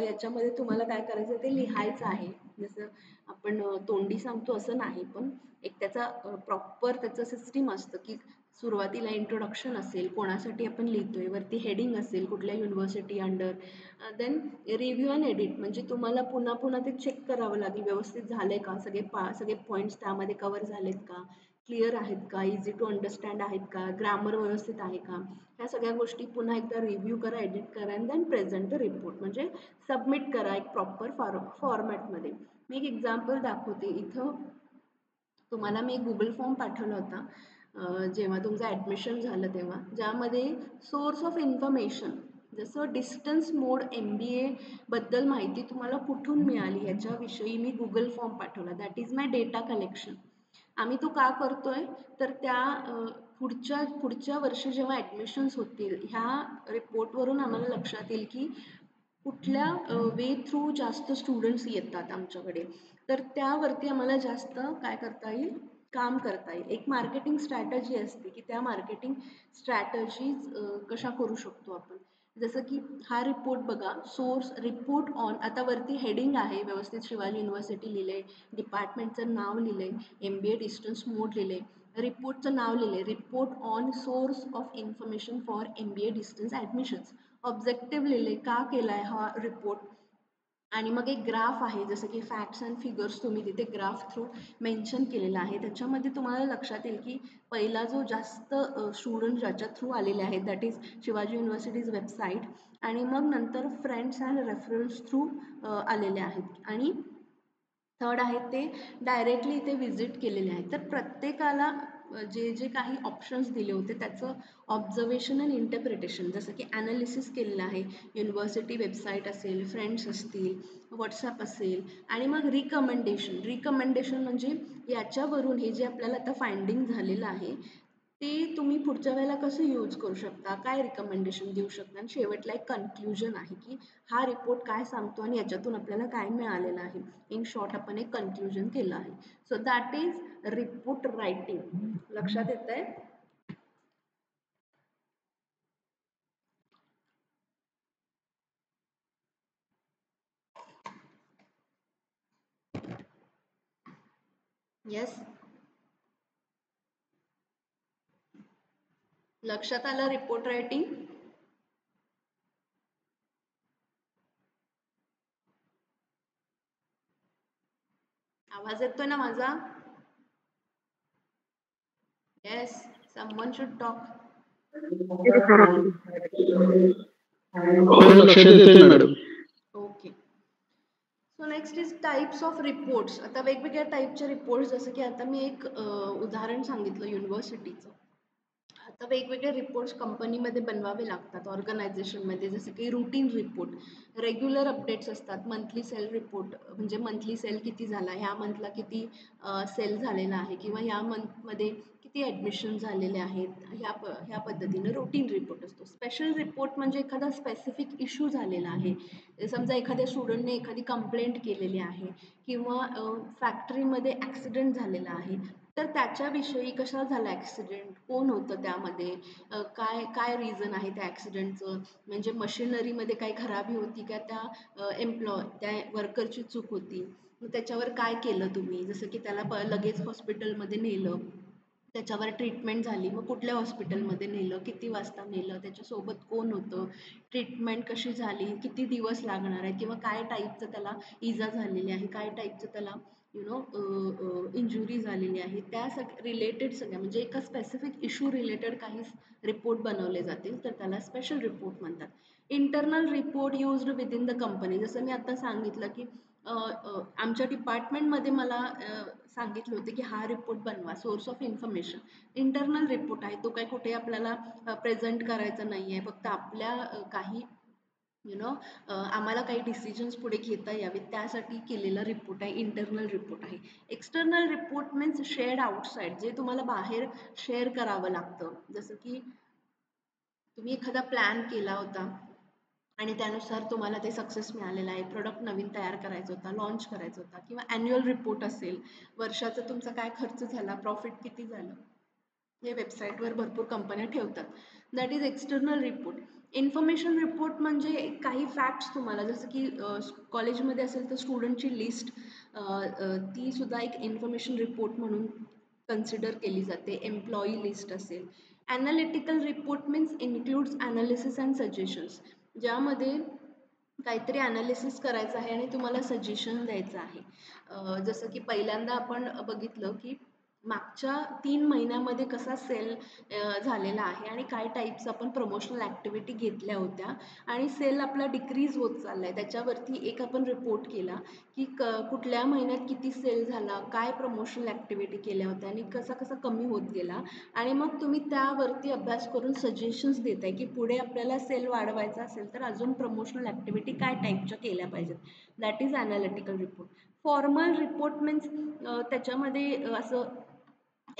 याच्यामध्ये तुम्हाला काय करायचं ते लिहायचं आहे. जसं आपण तोंडी सांगतो असं नाही, पण एक त्याचा प्रॉपर त्याचं सिस्टीम असतं, की सुरुवातीला इंट्रोडक्शन असेल, कोणासाठी आपण लिहितोय, वरती हेडिंग असेल, कुठल्या university under, then review and edit म्हणजे तुम्हाला पुन्हा पुन्हा ते चेक करावं लागेल, व्यवस्थित झालंय का, सगळे पॉईंट्स त्यामध्ये कव्हर झालेत का, क्लिअर आहेत का, इझी टू अंडरस्टँड आहेत का, ग्रामर व्यवस्थित आहे का, ह्या सगळ्या गोष्टी पुन्हा एकदा रिव्ह्यू करा, एडिट करा and then present the report म्हणजे सबमिट करा एक प्रॉपर फॉर्मॅटमध्ये. मी एक एक्झाम्पल दाखवते इथं. तुम्हाला मी गुगल फॉर्म पाठवला होता जेव्हा तुमचं ॲडमिशन झालं तेव्हा, ज्यामध्ये सोर्स ऑफ इन्फॉर्मेशन जसं डिस्टन्स मोड MBA बद्दल माहिती तुम्हाला कुठून मिळाली याच्याविषयी मी गुगल फॉर्म पाठवला. That is my data collection. आम्ही तो का करतोय तर त्या पुढच्या वर्षी जेव्हा ॲडमिशन्स होतील ह्या रिपोर्टवरून आम्हाला लक्षात येईल की कुठल्या वे थ्रू जास्त स्टुडंट्स येतात आमच्याकडे, तर त्यावरती आम्हाला जास्त काय करता येईल, काम करता येईल. एक मार्केटिंग स्ट्रॅटजी असते की त्या मार्केटिंग स्ट्रॅटजीज कशा करू शकतो आपण. जसं की हा रिपोर्ट बघा, सोर्स रिपोर्ट ऑन, आता वरती हेडिंग आहे व्यवस्थित, शिवाजी युनिव्हर्सिटी लिहिलंय, डिपार्टमेंटचं नाव लिहिलंय, MBA डिस्टन्स मोड लिहिलंय, रिपोर्टचं नाव लिहिलंय, report on source of information for MBA distance admissions, objective लिहिले, का केलाय हा रिपोर्ट, आणि मग एक ग्राफ आहे जसं की फॅक्ट्स अँड फिगर्स तुम्ही तिथे ग्राफ थ्रू मेन्शन केलेला आहे. त्याच्यामध्ये तुम्हाला लक्षात येईल की पहिला जो जास्त स्टुडंट ज्याच्या थ्रू आलेले आहेत that is Shivaji universities website, आणि मग नंतर फ्रेंड्स अँड रेफरन्स थ्रू आलेले आहेत, आणि थर्ड आहेत ते डायरेक्टली इथे व्हिजिट केलेले आहेत. तर प्रत्येकाला जे जे काही ऑप्शन्स दिले होते त्याचं ऑब्झर्वेशन अँड इंटरप्रिटेशन, जसं की ॲनालिसिस केलेलं आहे. युनिव्हर्सिटी वेबसाईट असेल, फ्रेंड्स असतील, व्हॉट्सॲप असेल, आणि मग रिकमेंडेशन म्हणजे याच्यावरून हे जे आपल्याला आता फाइंडिंग झालेलं आहे ते तुम्ही पुढच्या वेळेला कसं यूज करू शकता, काय रिकमेंडेशन देऊ शकता, आणि शेवटला एक कन्क्ल्युजन आहे की हा रिपोर्ट काय सांगतो आणि याच्यातून आपल्याला काय मिळालेलं आहे. इन शॉर्ट आपण एक कन्क्ल्युजन केलं आहे. So that is report writing. लक्षात येत आहे? येस, लक्षात आलं रिपोर्ट रायटिंग? आवाज येतोय ना माझा? Yes, someone should talk. हो, लक्षात येतोय madam. Okay. So next is types of reports. आता वेगवेगळ्या टाईपचे रिपोर्ट्स, जसं की आता मी एक उदाहरण सांगितलं युनिव्हर्सिटीचं. आता वेगवेगळे रिपोर्ट्स कंपनीमध्ये बनवावे लागतात, ऑर्गनायझेशनमध्ये, जसं की रुटीन रिपोर्ट, रेग्युलर अपडेट्स असतात, मंथली सेल रिपोर्ट म्हणजे मंथली सेल किती झाला, ह्या मंथला किती सेल झालेला आहे, किंवा ह्या मंथमध्ये किती ॲडमिशन झालेले आहेत, ह्या पद्धतीनं रुटीन रिपोर्ट असतो. स्पेशल रिपोर्ट म्हणजे एखादा स्पेसिफिक इश्यू झालेला आहे, समजा एखाद्या स्टुडंटने एखादी कंप्लेंट केलेली आहे, किंवा फॅक्टरीमध्ये ॲक्सिडेंट झालेला आहे, तर त्याच्याविषयी कसा झाला ॲक्सिडेंट, कोण होतं त्यामध्ये, काय काय रिझन आहे त्या ॲक्सिडेंटचं, म्हणजे मशिनरीमध्ये काही खराबी होती का, त्या वर्करची चूक होती, मग त्याच्यावर काय केलं तुम्ही, जसं की त्याला लगेच हॉस्पिटलमध्ये नेलं, त्याच्यावर ट्रीटमेंट झाली, मग कुठल्या हॉस्पिटलमध्ये नेलं, किती वाजता नेलं, त्याच्यासोबत कोण होतं, ट्रीटमेंट कशी झाली, किती दिवस लागणार आहे, किंवा काय टाईपचं त्याला इजा झालेली आहे, काय टाईपचं त्याला इंजुरी झालेली आहे, त्या रिलेटेड सगळ्या, म्हणजे एका स्पेसिफिक इश्यू रिलेटेड काही रिपोर्ट बनवले जातील तर त्याला स्पेशल रिपोर्ट म्हणतात. Internal report used within the company, जसं मी आता सांगितलं की आमच्या डिपार्टमेंटमध्ये मला सांगितलं होतं की हा रिपोर्ट बनवा, source of information. Internal report आहे, तो काही कुठे आपल्याला प्रेझेंट करायचा नाही आहे, फक्त आपल्या काही आम्हाला काही डिसिजन्स पुढे घेता यावेत त्यासाठी केलेला रिपोर्ट आहे, इंटरनल रिपोर्ट आहे. External report means shared outside, जे तुम्हाला बाहेर शेअर करावं लागतं, जसं की तुम्ही एखादा प्लॅन केला होता आणि त्यानुसार तुम्हाला ते सक्सेस मिळालेलं आहे, प्रोडक्ट नवीन तयार करायचा होता, लॉन्च करायचा होता, किंवा ॲन्युअल रिपोर्ट असेल, वर्षाचा तुमचा काय खर्च झाला, प्रॉफिट किती झालं, हे वेबसाईटवर भरपूर कंपन्या ठेवतात. That is external report. Information report म्हणजे काही फॅक्ट्स तुम्हाला, जसं की कॉलेजमध्ये असेल तर स्टुडंटची लिस्ट, ती सुद्धा एक इन्फॉर्मेशन रिपोर्ट म्हणून कन्सिडर केली जाते. एम्प्लॉई लिस्ट असेल. Analytical report means includes analysis and suggestions, ज्यामध्ये काहीतरी ॲनालिसिस करायचं आहे आणि तुम्हाला सजेशन द्यायचं आहे. जसं की पहिल्यांदा आपण बघितलं की मागच्या 3 महिन्यामध्ये कसा सेल झालेला आहे आणि काय टाइप्स आपण प्रमोशनल ॲक्टिव्हिटी घेतल्या होत्या आणि सेल आपला डिक्रीज होत चालला आहे. त्याच्यावरती एक आपण रिपोर्ट केला, की कुठल्या महिन्यात किती सेल झाला, काय प्रमोशनल ॲक्टिव्हिटी केल्या होत्या आणि कसा-कसा कमी होत गेला आणि मग तुम्ही त्यावरती अभ्यास करून सजेशन्स देताय, की पुढे आपल्याला सेल वाढवायचा असेल, तर अजून प्रमोशनल ॲक्टिव्हिटी काय टाइपच्या केल्या पाहिजेत. That is analytical report. Formal report means त्याच्यामध्ये असं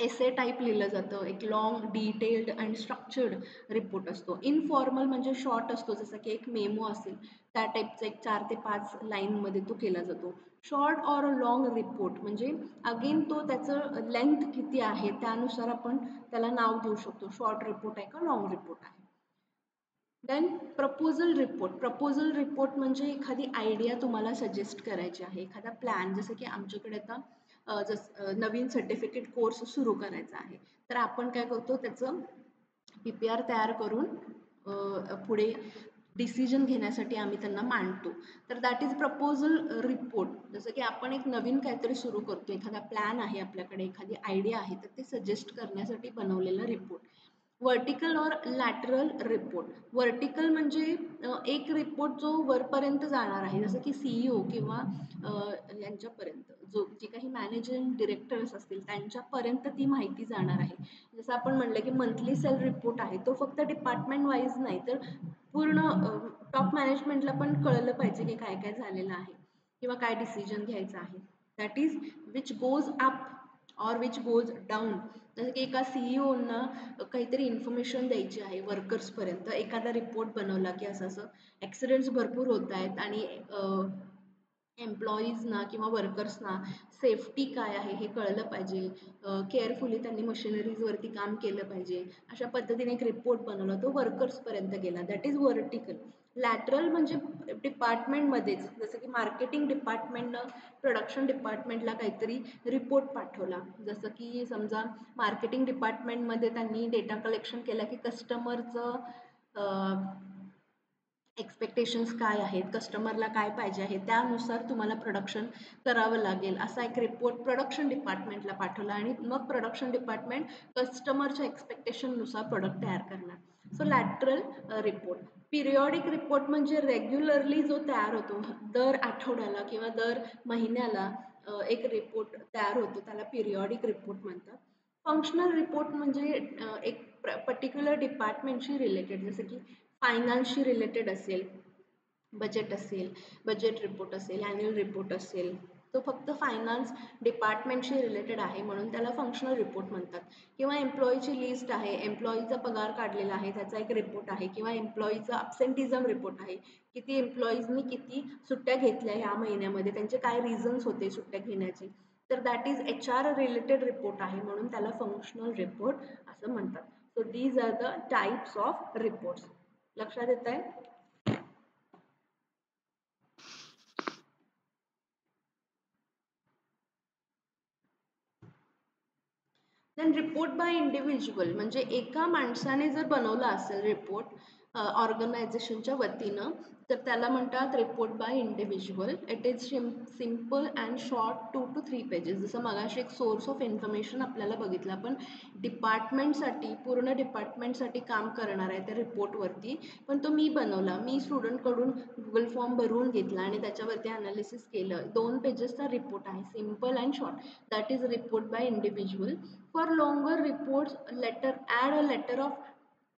एसे टाईप लिहिलं जातं. एक long, detailed and structured report असतो. इनफॉर्मल म्हणजे शॉर्ट असतो, जसं की एक मेमो असेल त्या टाईपचा एक 4 ते 5 लाईनमध्ये तो केला जातो. शॉर्ट ऑर लाँग रिपोर्ट म्हणजे अगेन तो त्याचं लेंथ किती आहे त्यानुसार आपण त्याला नाव देऊ शकतो. शॉर्ट रिपोर्ट आहे का लाँग रिपोर्ट आहे. Then proposal report. Proposal report म्हणजे एखादी आयडिया तुम्हाला सजेस्ट करायची आहे, एखादा प्लॅन. जसं की आमच्याकडे आता नवीन सर्टिफिकेट कोर्स सुरू करायचा आहे, तर आपण काय करतो त्याचं PPR तयार करून पुढे डिसिजन घेण्यासाठी आम्ही त्यांना मांडतो. तर दॅट इज प्रपोजल रिपोर्ट. जसं की आपण एक नवीन काहीतरी सुरू करतो, एखादा प्लॅन आहे आपल्याकडे, एखादी आयडिया आहे, तर ते सजेस्ट करण्यासाठी बनवलेला रिपोर्ट. व्हर्टिकल और लॅटरल रिपोर्ट. व्हर्टिकल म्हणजे एक रिपोर्ट जो वरपर्यंत जाणार आहे, जसं की CEO किंवा यांच्यापर्यंत जे काही मॅनेजिंग डिरेक्टर्स असतील त्यांच्यापर्यंत ती माहिती जाणार आहे. जसं आपण म्हणलं की मंथली सेल रिपोर्ट आहे, तो फक्त डिपार्टमेंट वाईज नाही तर पूर्ण टॉप मॅनेजमेंटला पण कळलं पाहिजे की काय काय झालेलं आहे किंवा काय डिसिजन घ्यायचा आहे. That is which goes up और विच गोज डाऊन. जसं की एका CEOना काहीतरी इन्फॉर्मेशन द्यायची आहे वर्कर्सपर्यंत. एखादा रिपोर्ट बनवला की असं असं ॲक्सिडेंट्स भरपूर होत आहेत आणि एम्प्लॉईजना किंवा वर्कर्सना सेफ्टी काय आहे हे कळलं पाहिजे. केअरफुली त्यांनी मशिनरीजवरती काम केलं पाहिजे. अशा पद्धतीने एक रिपोर्ट बनवला, तो वर्कर्सपर्यंत गेला. That is vertical. लॅटरल म्हणजे डिपार्टमेंटमध्येच, जसं की मार्केटिंग डिपार्टमेंटनं प्रोडक्शन डिपार्टमेंटला काहीतरी रिपोर्ट पाठवला. जसं की समजा मार्केटिंग डिपार्टमेंटमध्ये त्यांनी डेटा कलेक्शन केला की कस्टमरचं एक्सपेक्टेशन्स काय आहेत, कस्टमरला काय पाहिजे आहे, त्यानुसार तुम्हाला प्रोडक्शन करावं लागेल. असा एक रिपोर्ट प्रोडक्शन डिपार्टमेंटला पाठवला आणि मग प्रोडक्शन डिपार्टमेंट कस्टमरच्या एक्सपेक्टेशननुसार प्रोडक्ट तयार करणार. So lateral report. Periodic report म्हणजे रेग्युलरली जो तयार होतो, दर आठवड्याला किंवा दर महिन्याला एक रिपोर्ट तयार होतो, त्याला पिरियॉडिक रिपोर्ट म्हणतात. फंक्शनल रिपोर्ट म्हणजे एक पर्टिक्युलर डिपार्टमेंटशी रिलेटेड, जसं की फायनान्सशी रिलेटेड असेल, बजेट असेल, बजेट रिपोर्ट असेल, ॲन्युअल रिपोर्ट असेल, तो फक्त फायनान्स डिपार्टमेंटशी रिलेटेड आहे म्हणून त्याला फंक्शनल रिपोर्ट म्हणतात. किंवा एम्प्लॉईची लिस्ट आहे, एम्प्लॉईचा पगार काढलेला आहे त्याचा एक रिपोर्ट आहे किंवा एम्प्लॉईचा अब्सेंटिझम रिपोर्ट आहे, किती एम्प्लॉईजनी किती सुट्ट्या घेतल्या ह्या महिन्यामध्ये, त्यांचे काय रिझन्स होते सुट्ट्या घेण्याचे. तर that is HR related report आहे म्हणून त्याला फंक्शनल रिपोर्ट असं म्हणतात. So these are the types of reports. लक्षात येत आहे. देन रिपोर्ट बाय इंडिव्हिज्युअल म्हणजे एका माणसाने जर बनवला असेल रिपोर्ट ऑर्गनायझेशनच्या वतीनं, तर त्याला म्हणतात report by individual. It is simple and short 2 to 3 pages. जसं मगाशी एक सोर्स ऑफ इन्फॉर्मेशन आपल्याला बघितलं आपण, डिपार्टमेंटसाठी पूर्ण डिपार्टमेंटसाठी काम करणार आहे त्या रिपोर्टवरती, पण तो मी बनवला. मी स्टुडंटकडून गुगल फॉर्म भरवून घेतला आणि त्याच्यावरती अनालिसिस केलं. 2 पेजेसचा रिपोर्ट आहे, simple and short. That is report by individual. For longer reports, add a letter of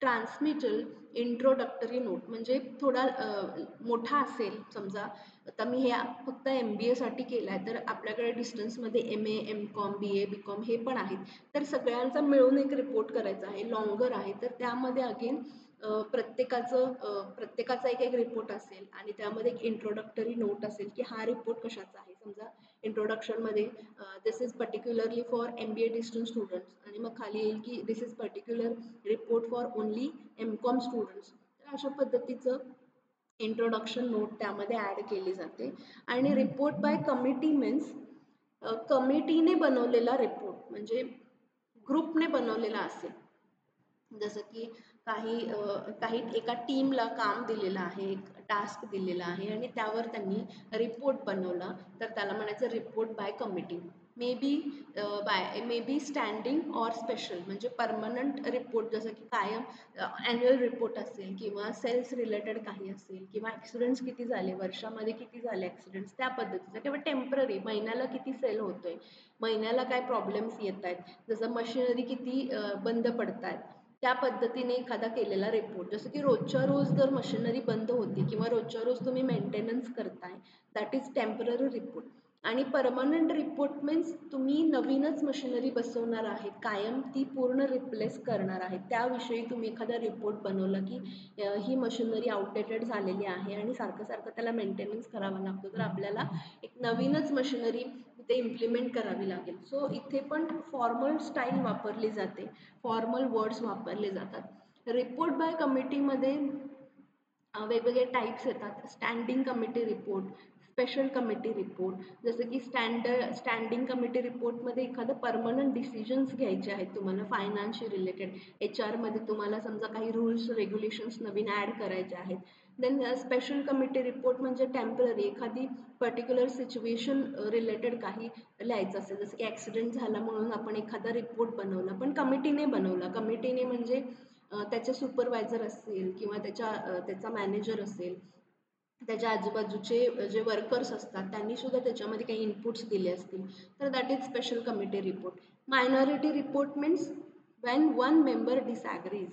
transmittal, introductory note. म्हणजे थोडा मोठा असेल समजा, आता मी हे फक्त MBA साठी केलं आहे, तर आपल्याकडे डिस्टन्समध्ये MA, MCOM, BA, BCOM हे पण आहेत, तर सगळ्यांचा मिळून एक रिपोर्ट करायचा आहे, लॉंगर आहे. तर त्यामध्ये अगेन प्रत्येकाचा एक एक रिपोर्ट असेल आणि त्यामध्ये एक इंट्रोडक्टरी नोट असेल की हा रिपोर्ट कशाचा आहे. समजा इंट्रोडक्शनमध्ये this is particularly for MBA distance students आणि मग खाली येईल की this is particular report for only MCOM students. तर अशा पद्धतीचं इंट्रोडक्शन नोट त्यामध्ये ॲड केली जाते. आणि रिपोर्ट बाय कमिटी मीन्स कमिटीने बनवलेला रिपोर्ट, म्हणजे ग्रुपने बनवलेला असेल. जसं की काही एका टीमला काम दिलेलं आहे, एक टास्क दिलेला आहे आणि त्यावर त्यांनी रिपोर्ट बनवला, तर त्याला म्हणायचं report by committee. May be standing or special, म्हणजे परमनंट रिपोर्ट जसं की कायम ॲन्युअल रिपोर्ट असेल किंवा सेल्स रिलेटेड काही असेल किंवा ॲक्सिडेंट्स किती झाले, वर्षामध्ये किती झाले ॲक्सिडेंट्स त्या पद्धतीचं, किंवा टेम्पररी महिन्याला किती सेल होतोय, महिन्याला काय प्रॉब्लेम्स येत आहेत, जसं मशिनरी किती बंद पडत आहेत, त्या पद्धतीने एखादा केलेला रिपोर्ट. जसं की रोजच्या रोज जर मशिनरी बंद होती किंवा रोजच्या रोज तुम्ही मेंटेनन्स करताय, दॅट इज टेम्पररी रिपोर्ट. आणि परमनंट रिपोर्ट मीन्स तुम्ही नवीनच मशिनरी बसवणार आहे, कायम ती पूर्ण रिप्लेस करणार आहे, त्याविषयी तुम्ही एखादा रिपोर्ट बनवला की ही मशिनरी आउटडेटेड झालेली आहे आणि सारखं सारखं त्याला मेंटेनन्स करावा लागतो, तर आपल्याला एक नवीनच मशिनरी ते इम्प्लिमेंट करावी लागेल. सो इथे पण फॉर्मल स्टाईल वापरली जाते, फॉर्मल वर्ड्स वापरले जातात. रिपोर्ट बाय कमिटीमध्ये वेगवेगळे टाईप्स येतात. Standing committee report, special committee report. जसं की स्टँडिंग कमिटी रिपोर्टमध्ये एखादं परमनंट डिसिजन्स घ्यायचे आहेत तुम्हाला फायनान्सशी रिलेटेड, HR मध्ये तुम्हाला समजा काही रूल्स रेग्युलेशन्स नवीन ॲड करायचे आहेत. देन स्पेशल कमिटी रिपोर्ट म्हणजे टेम्पररी एखादी पर्टिक्युलर सिच्युएशन रिलेटेड काही लिहायचं असेल, जसं की ॲक्सिडेंट झाला म्हणून आपण एखादा रिपोर्ट बनवला, पण कमिटीने बनवला. कमिटीने म्हणजे त्याचे सुपरवायझर असेल किंवा त्याचा मॅनेजर असेल, त्याच्या आजूबाजूचे जे वर्कर्स असतात त्यांनी सुद्धा त्याच्यामध्ये काही इनपुट्स दिले असतील, तर that is special committee report. Minority report means when one member disagrees,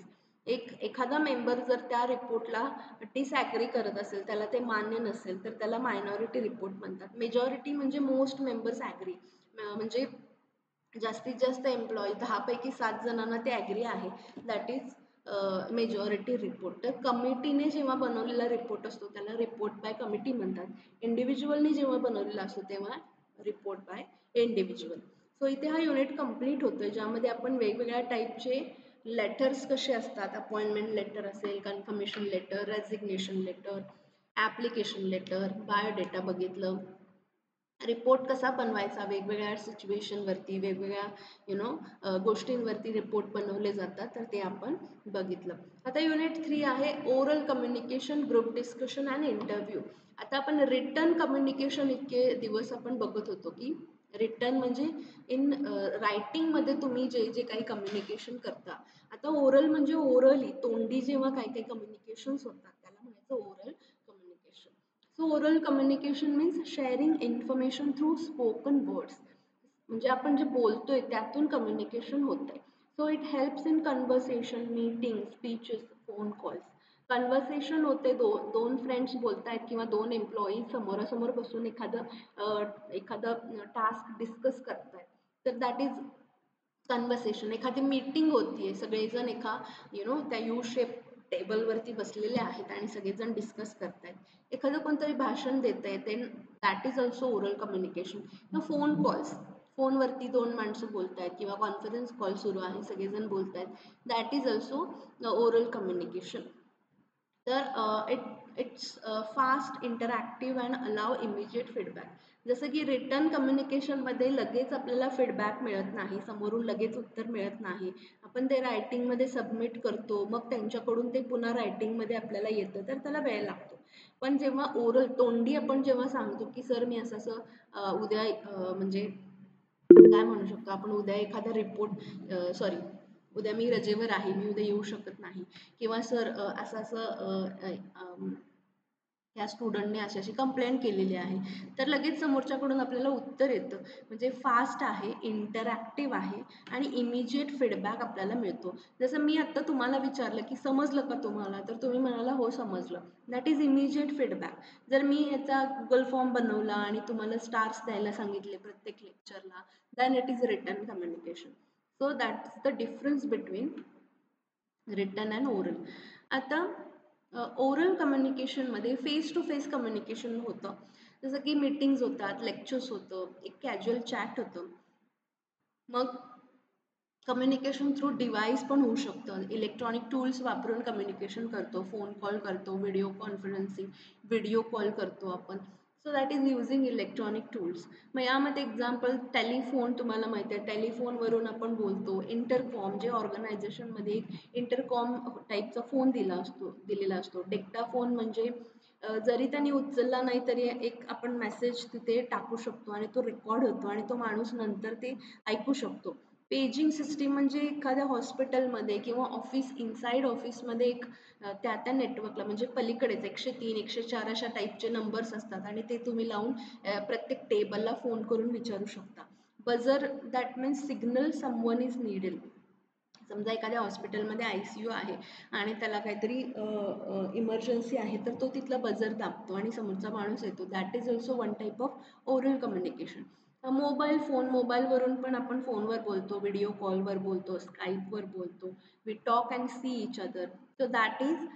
एखादा मेंबर जर त्या रिपोर्टला डिसॲग्री करत असेल, त्याला ते मान्य नसेल, तर त्याला मायनॉरिटी रिपोर्ट म्हणतात. मेजॉरिटी म्हणजे मोस्ट मेंबर्स ॲग्री, म्हणजे जास्तीत जास्त एम्प्लॉई 10 पैकी 7 जणांना ते ॲग्री आहे, दॅट इज मेजॉरिटी रिपोर्ट. तर कमिटीने जेव्हा बनवलेला रिपोर्ट असतो त्याला रिपोर्ट बाय कमिटी म्हणतात. इंडिव्हिज्युअलने जेव्हा बनवलेला असतो तेव्हा रिपोर्ट बाय इंडिव्हिज्युअल. सो इथे हा युनिट कंप्लीट होतोय, ज्यामध्ये आपण वेगवेगळ्या टाईपचे लेटर्स कसे असतात, अपॉइंटमेंट लेटर असेल, confirmation letter, resignation letter, application letter, biodata बघितलं, रिपोर्ट कसा बनवायचा, वेगवेगळ्या सिच्युएशनवरती वेगवेगळ्या गोष्टींवरती रिपोर्ट बनवले जातात, तर ते आपण बघितलं. आता युनिट 3 आहे oral communication, group discussion and interview. आता आपण रिटर्न कम्युनिकेशन इतके दिवस आपण बघत होतो की रिटर्न म्हणजे इन रायटिंगमध्ये तुम्ही जे जे काही कम्युनिकेशन करता. आता ओरल म्हणजे ओरली, तोंडी जेव्हा काही काही कम्युनिकेशन्स होतात त्याला म्हणायचं oral communication. So oral communication means sharing information through spoken words, म्हणजे आपण जे बोलतोय त्यातून कम्युनिकेशन होतंय. So it helps in conversation, meeting, speeches, phone calls. Conversation होते, दोन फ्रेंड्स बोलतायत किंवा दोन एम्प्लॉई समोरासमोर बसून एखादं टास्क डिस्कस करतायत, तर दॅट इज कन्व्हर्सेशन. एखादी मीटिंग होतीये, सगळेजण त्या यू शेप टेबलवरती बसलेले आहेत आणि सगळेजण डिस्कस करतायत. एखादं कोणतरी भाषण देत आहे, ते that is also oral communication. Phone calls, फोनवरती 2 माणसं बोलत आहेत किंवा कॉन्फरन्स कॉल सुरू आहे, सगळेजण बोलत आहेत, that is also oral communication. तर it's fast, interactive and allow immediate feedback. जसं की रिटर्न कम्युनिकेशनमध्ये लगेच आपल्याला फीडबॅक मिळत नाही, समोरून लगेच उत्तर मिळत नाही, आपण ते रायटिंगमध्ये सबमिट करतो, मग त्यांच्याकडून ते पुन्हा रायटिंगमध्ये आपल्याला येतं, तर त्याला वेळ लागतो. पण जेव्हा ओरल, तोंडी आपण जेव्हा सांगतो की सर मी असं उद्या म्हणजे काय म्हणू शकतो आपण, उद्या एखादा रिपोर्ट, सॉरी उद्या मी रजेवर आहे, मी उद्या येऊ शकत नाही, किंवा सर या स्टुडंटने अशी अशी कंप्लेंट केलेली आहे, तर लगेच समोरच्याकडून आपल्याला उत्तर येतं. म्हणजे फास्ट आहे, इंटरॅक्टिव्ह आहे आणि इमिजिएट फीडबॅक आपल्याला मिळतो. जसं मी आत्ता तुम्हाला विचारलं की समजलं का तुम्हाला, तर तुम्ही म्हणाला हो समजलं, दॅट इज इमिजिएट फीडबॅक. जर मी याचा गुगल फॉर्म बनवला आणि तुम्हाला स्टार्स द्यायला सांगितले प्रत्येक लेक्चरला, then it is written communication. So that's the difference between written and oral. आता ओरल कम्युनिकेशनमध्ये फेस टू फेस कम्युनिकेशन होतं, जसं की मीटिंग्स होतात, लेक्चर्स होतं, एक कॅज्युअल चॅट होतं. मग कम्युनिकेशन थ्रू डिव्हाइस पण होऊ शकतं, इलेक्ट्रॉनिक टूल्स वापरून कम्युनिकेशन करतो, फोन कॉल करतो, व्हिडिओ कॉन्फरन्सिंग, व्हिडिओ कॉल करतो आपण. So that is using electronic tools. मग यामध्ये एक्झाम्पल टेलिफोन, तुम्हाला माहिती आहे टेलिफोनवरून आपण बोलतो. इंटरकॉम, जे ऑर्गनायझेशनमध्ये एक इंटरकॉम टाईपचा फोन दिलेला असतो. डेक्टाफोन म्हणजे जरी त्यांनी उचलला नाही तरी एक आपण मेसेज तिथे टाकू शकतो आणि तो रेकॉर्ड होतो आणि तो माणूस नंतर ते ऐकू शकतो. पेजिंग सिस्टीम म्हणजे एखाद्या हॉस्पिटलमध्ये किंवा इनसाइड ऑफिसमध्ये एक त्या नेटवर्कला म्हणजे पलीकडेच 103, 104 अशा टाईपचे नंबर्स असतात आणि ते तुम्ही लावून प्रत्येक टेबलला फोन करून विचारू शकता. Buzzer that means signal someone is needed. समजा एखाद्या हॉस्पिटलमध्ये ICU आहे आणि त्याला काहीतरी इमर्जन्सी आहे तर तो तिथला बजर दाबतो आणि समोरचा माणूस येतो. That is also one type of oral communication. मोबाईलवरून पण आपण फोनवर बोलतो, व्हिडिओ कॉलवर बोलतो, स्काईपवर बोलतो. We talk and see each other. So that is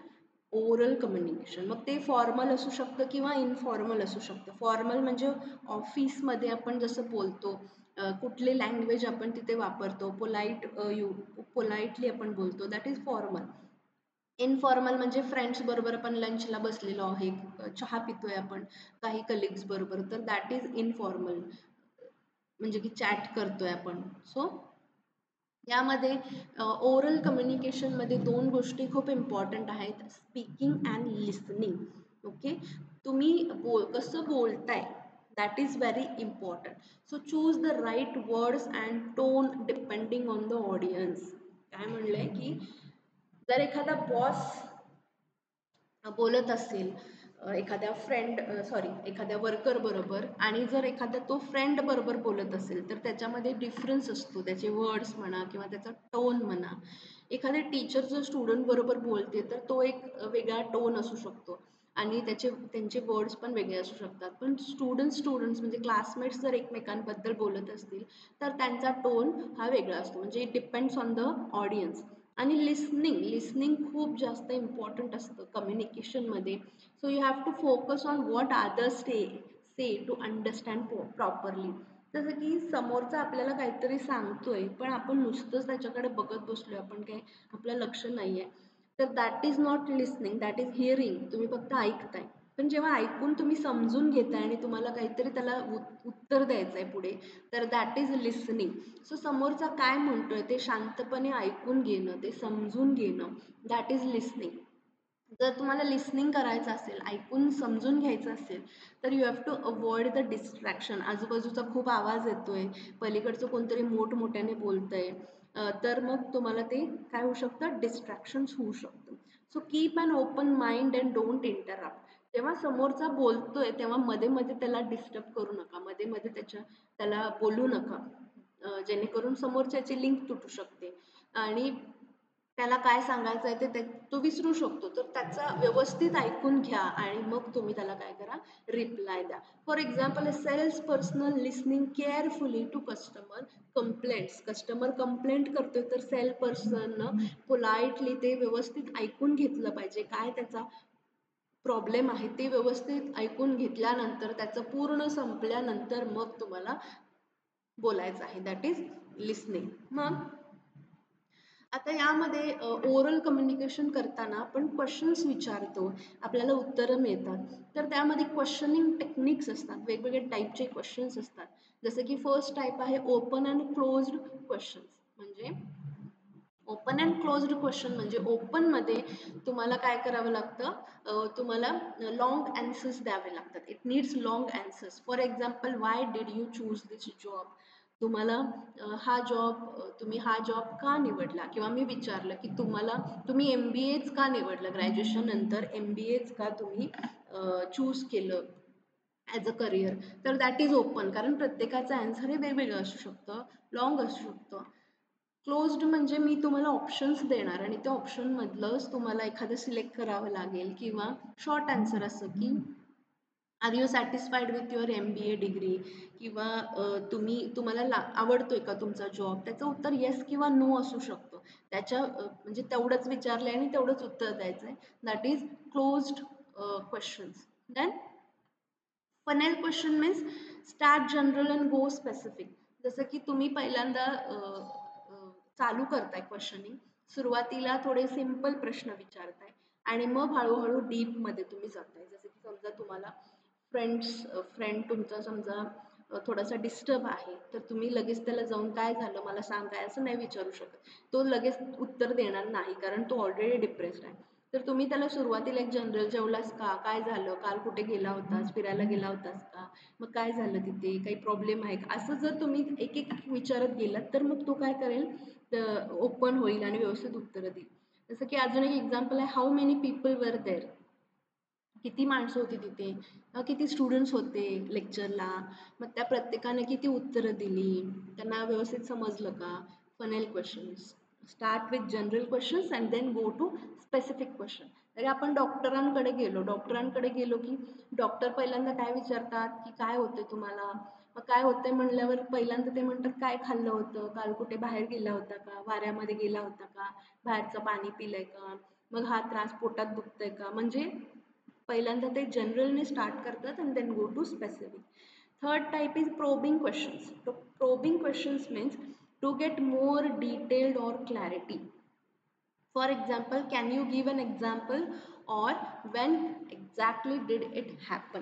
oral communication. मग ते फॉर्मल असू शकतं किंवा इनफॉर्मल असू शकतं. फॉर्मल म्हणजे ऑफिसमध्ये आपण जसं बोलतो, कुठली लँग्वेज आपण तिथे वापरतो, पोलाइटली आपण बोलतो, दॅट इज फॉर्मल. इनफॉर्मल म्हणजे फ्रेंड्स बरोबर आपण लंचला बसलेलो आहे, चहा पितोय आपण काही कलिग्स बरोबर, तर दॅट इज इनफॉर्मल, म्हणजे की चॅट करतोय आपण. सो यामध्ये ओरल कम्युनिकेशनमध्ये 2 गोष्टी खूप इम्पॉर्टंट आहेत, स्पीकिंग अँड लिसनिंग. ओके, तुम्ही कसं बोलताय that is very important. So choose the right words and tone depending on the audience. काय म्हणलंय की जर एखादा बॉस बोलत असेल एखाद्या वर्कर बरोबर आणि जर एखादा तो फ्रेंड बरोबर बोलत असेल तर त्याच्यामध्ये डिफरन्स असतो, त्याचे वर्ड्स म्हणा किंवा त्याचा टोन म्हणा. एखादी टीचर जर स्टुडंट बरोबर बोलते तर तो एक वेगळा टोन असू शकतो आणि त्यांचे वर्ड्स पण वेगळे असू शकतात. पण स्टुडंट्स म्हणजे क्लासमेट्स जर एकमेकांबद्दल बोलत असतील तर त्यांचा टोन हा वेगळा असतो. म्हणजे it depends on the audience. आणि लिसनिंग खूप जास्त इम्पॉर्टंट असतं कम्युनिकेशनमध्ये. So you have to focus on what others say to understand properly. जसं की समोरचा आपल्याला काहीतरी सांगतोय पण आपण नुसतंच त्याच्याकडे बघत बसलोय, आपण काही आपलं लक्ष नाही आहे, तर that is not listening, that is hearing. तुम्ही फक्त ऐकताय. पण जेव्हा ऐकून तुम्ही समजून घेताय आणि तुम्हाला काहीतरी त्याला उत्तर द्यायचं आहे पुढे, तर दॅट इज लिसनिंग. सो समोरचा काय म्हणतोय ते शांतपणे ऐकून घेणं, ते समजून घेणं, दॅट इज लिसनिंग. जर तुम्हाला लिसनिंग करायचं असेल, ऐकून समजून घ्यायचं असेल, तर you have to avoid the distraction. आजूबाजूचा खूप आवाज येतोय, पलीकडचं कोणतरी मोठमोठ्याने बोलतंय, तर मग तुम्हाला ते काय होऊ शकतं, डिस्ट्रॅक्शन्स होऊ शकतं. So keep an open mind and don't interrupt. जेव्हा समोरचा बोलतोय तेव्हा मध्ये मध्ये त्याला डिस्टर्ब करू नका, मध्ये मध्ये त्याला बोलू नका, जेणेकरून समोरच्याची लिंक तुटू शकते आणि त्याला काय सांगायचं आहे ते तो विसरू शकतो. तर त्याचा व्यवस्थित ऐकून घ्या आणि मग तुम्ही त्याला काय करा, रिप्लाय द्या. For example, a sales personal listening carefully to customer complaints. Customer complaint करतोय तर सेल पर्सननं पोलाइटली ते व्यवस्थित ऐकून घेतलं पाहिजे. काय त्याचा प्रॉब्लेम आहे ते व्यवस्थित ऐकून घेतल्यानंतर त्याचं पूर्ण संपल्यानंतर मग तुम्हाला बोलायचं आहे, दॅट इज लिसनिंग. मग आता यामध्ये ओरल कम्युनिकेशन करताना आपण क्वेश्चन्स विचारतो, आपल्याला उत्तरं मिळतात. तर त्यामध्ये क्वेश्चनिंग टेक्निक्स असतात, वेगवेगळे टाईपचे क्वेश्चन्स असतात. जसं की फर्स्ट टाईप आहे ओपन अँड क्लोज्ड क्वेश्चन्स. म्हणजे ओपन अँड क्लोज्ड क्वेश्चन म्हणजे ओपनमध्ये तुम्हाला काय करावं लागतं, तुम्हाला लॉंग आन्सर्स द्यावे लागतात. It needs long answers. For example, why did you choose this job. तुम्हाला तुम्ही हा जॉब का निवडला, किंवा मी विचारलं की तुम्ही MBAच का निवडलं, ग्रॅज्युएशन नंतर MBAच का तुम्ही चूज केलं ॲज अ करिअर, तर दॅट इज ओपन. कारण प्रत्येकाचं आन्सर हे वेगवेगळं असू शकतं, लॉंग असू शकतं. क्लोज्ड म्हणजे मी तुम्हाला ऑप्शन्स देणार आणि त्या ऑप्शनमधलंच तुम्हाला एखादं सिलेक्ट करावं लागेल, किंवा शॉर्ट आन्सर असं की are you satisfied with your MBA degree, किंवा तुम्हाला आवडतोय का तुमचा जॉब, त्याचं उत्तर येस किंवा नो असू शकतं. म्हणजे तेवढंच विचारलं आणि तेवढंच उत्तर द्यायचं आहे, that is closed questions. Then funnel question means start general and go specific. जसं की तुम्ही पहिल्यांदा चालू करताय क्वेश्चनिंग, सुरुवातीला थोडे सिंपल प्रश्न विचारताय आणि मग हळूहळू डीपमध्ये तुम्ही जाताय. जसं की समजा तुम्हाला फ्रेंड तुमचा समजा थोडासा डिस्टर्ब आहे, तर तुम्ही लगेच त्याला जाऊन काय झालं मला सांग काय, असं नाही विचारू शकत. तो लगेच उत्तर देणार नाही कारण तो ऑलरेडी डिप्रेस्ड आहे. तर तुम्ही त्याला सुरुवातीला एक जनरल जेवलास का, काय झालं, काल कुठे गेला होतास, फिरायला गेला होतास का, मग काय झालं तिथे, काही प्रॉब्लेम आहे का, असं जर तुम्ही एक एक विचारत गेलात तर मग तो काय करेल, ओपन होईल आणि व्यवस्थित उत्तरं देईल. जसं की अजून एक एक्झाम्पल आहे, how many people were there, किती माणसं होती तिथे, किती स्टुडंट्स होते लेक्चरला, मग त्या प्रत्येकाने किती उत्तरं दिली, त्यांना व्यवस्थित समजलं का. Funnel questions start with general questions and then go to specific question. तरी आपण डॉक्टरांकडे गेलो की डॉक्टर पहिल्यांदा काय विचारतात की काय होतंय तुम्हाला, मग काय होतंय म्हणल्यावर पहिल्यांदा ते म्हणतात काय खाल्लं होतं, काल कुठे बाहेर गेला होता का, वाऱ्यामध्ये गेला होता का, बाहेरचं पाणी पिलंय का, मग हा त्रास पोटात दुखतंय का. म्हणजे पहिल्यांदा ते जनरलने स्टार्ट करतात and then go to specific. Third type is probing questions. Probing questions means to get more detailed or clarity. For example, can you give an example or when exactly did it happen.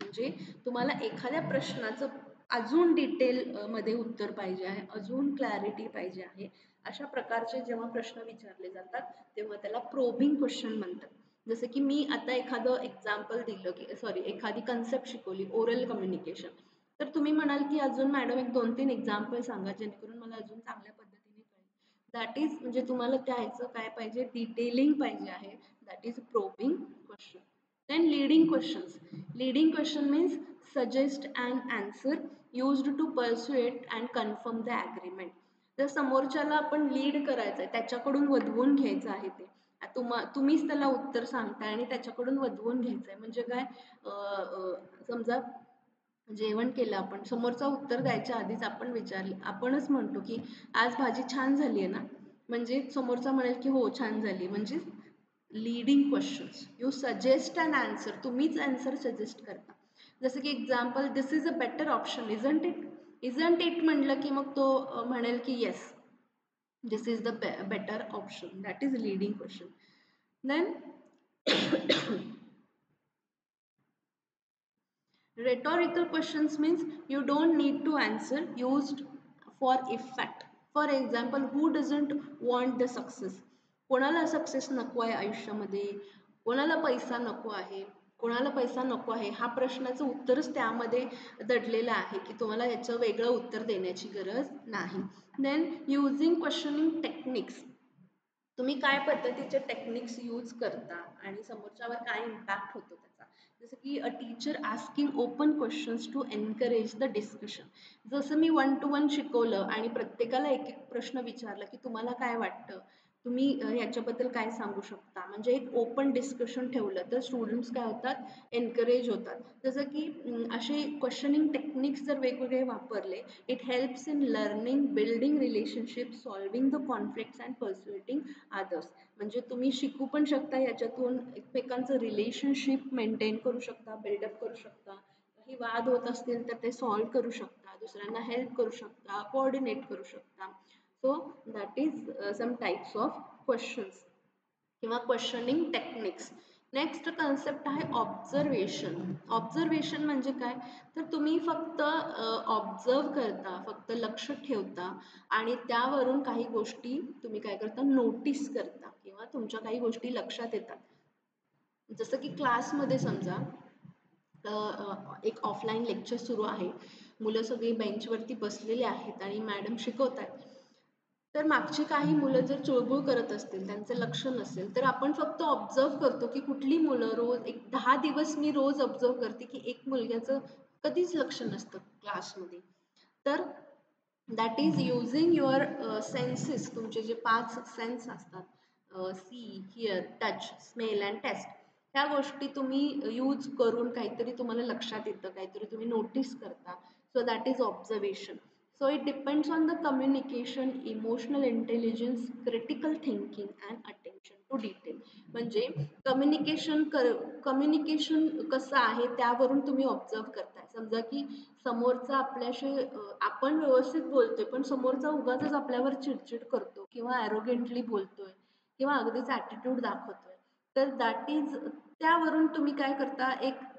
म्हणजे तुम्हाला एखाद्या प्रश्नाचं अजून detail मध्ये उत्तर पाहिजे आहे, अजून क्लॅरिटी पाहिजे आहे, अशा प्रकारचे जेव्हा प्रश्न विचारले जातात तेव्हा त्याला प्रोबिंग क्वेश्चन म्हणतात. जसं की मी आता एखादं एक्झाम्पल दिलं की सॉरी एखादी कन्सेप्ट शिकवली ओरल कम्युनिकेशन, तर तुम्ही म्हणाल की अजून मॅडम एक 2-3 एक्झाम्पल सांगा जेणेकरून मला अजून चांगल्या पद्धतीने कळेल. दॅट इज म्हणजे तुम्हाला त्याचं काय पाहिजे, डिटेलिंग पाहिजे आहे. That is probing question. Then leading questions. Leading question means suggest and answer used to persuade and confirm the agreement. जर समोरच्याला आपण लीड करायचं आहे, त्याच्याकडून वधवून घ्यायचं आहे ते, तुम्हीच त्याला उत्तर सांगताय आणि त्याच्याकडून वधवून घ्यायचं आहे. म्हणजे काय, समजा जेवण केलं आपण, समोरचा उत्तर द्यायच्या आधीच आपण विचारले, आपणच म्हणतो की आज भाजी छान झाली आहे ना, म्हणजे समोरचा म्हणेल की हो छान झाली. म्हणजे leading questions, you suggest and answer, तुम्हीच आन्सर सजेस्ट करता. जसं की example, this is a better option isn't it. Isn't it म्हणलं की मग तो म्हणेल की yes, this is the better option. That is leading question. Then rhetorical questions means you don't need to answer, used for effect. For example, who doesn't want the success. कोणाला success नको आहे आयुष्यामध्ये, कोणाला पैसा नको आहे, कोणाला पैसा नको आहे, हा प्रश्नाचं उत्तरच त्यामध्ये दडलेलं आहे की तुम्हाला याचं वेगळं उत्तर देण्याची गरज नाही. Then using questioning techniques. तुम्ही काय पद्धतीचे टेक्निक्स यूज करता आणि समोरच्यावर काय इम्पॅक्ट होतो त्याचा. जसं की a teacher asking open questions to encourage the discussion. जसं मी 1 to 1 शिकवलं आणि प्रत्येकाला एक एक प्रश्न विचारला की तुम्हाला काय वाटतं, तुम्ही ह्याच्याबद्दल काय सांगू शकता, म्हणजे एक ओपन डिस्कशन ठेवलं तर स्टुडंट्स काय होतात, एनकरेज होतात. जसं की असे क्वेश्चनिंग टेक्निक्स जर वेगवेगळे वापरले, it helps in learning, building relationship, solving the conflicts and persuading others. म्हणजे तुम्ही शिकू पण शकता याच्यातून, एकमेकांचं रिलेशनशिप मेंटेन करू शकता, बिल्डअप करू शकता, काही वाद होत असतील तर ते सॉल्व करू शकता, दुसऱ्यांना हेल्प करू शकता, कोऑर्डिनेट करू शकता. So that is some types of questions किंवा क्वेश्चनिंग टेक्निक्स. नेक्स्ट कन्सेप्ट आहे ऑब्झर्वेशन. ऑब्झर्वेशन म्हणजे काय, तर तुम्ही फक्त ऑब्झर्व करता, फक्त लक्ष ठेवता आणि त्यावरून काही गोष्टी तुम्ही काय करता, नोटीस करता किंवा तुमच्या काही गोष्टी लक्षात येतात. जसं की क्लासमध्ये समजा एक ऑफलाईन लेक्चर सुरू आहे, मुलं सगळी बेंचवरती बसलेली आहेत आणि मॅडम शिकवत आहेत. तर मागची काही मुलं जर चुळबुळ करत असतील, त्यांचं लक्ष नसेल, तर आपण फक्त ऑब्झर्व करतो की कुठली मुलं, रोज एक 10 दिवस मी रोज ऑब्झर्व करते की एक मुलग्याचं कधीच लक्ष नसतं क्लासमध्ये. तर that is using your senses. तुमचे जे 5 सेन्स असतात, see, hear, touch, smell and taste, ह्या गोष्टी तुम्ही यूज करून काहीतरी तुम्हाला लक्षात येतं, काहीतरी तुम्ही नोटीस करता. So that is observation. So it depends on the communication, emotional intelligence, critical thinking and attention to detail. म्हणजे कम्युनिकेशन कसं आहे त्यावरून तुम्ही ऑब्झर्व करताय. समजा की समोरचा आपल्याशी आपण व्यवस्थित बोलतोय पण समोरचा उगाचच आपल्यावर चिडचिड करतो किंवा ॲरोगेंटली बोलतोय किंवा अगदीच ॲटिट्यूड दाखवतोय, तर दॅट इज, त्यावरून तुम्ही काय करता, एक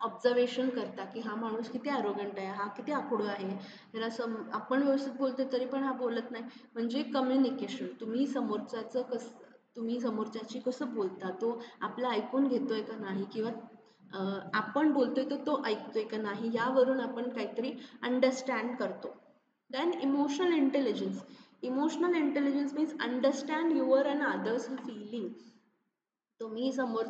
ऑब्झर्वेशन करता की हा माणूस किती ॲरोगंट आहे, हा किती आखूड आहे, ह्याला आपण व्यवस्थित बोलतोय तरी पण हा बोलत नाही. म्हणजे कम्युनिकेशन, तुम्ही समोरच्याचं तुम्ही समोरच्याशी कसं बोलता, तो आपलं ऐकून घेतोय का नाही किंवा आपण बोलतोय तर तो ऐकतोय का नाही, यावरून आपण काहीतरी अंडरस्टँड करतो. Then emotional intelligence means understand your and others feeling. तुम्ही समोर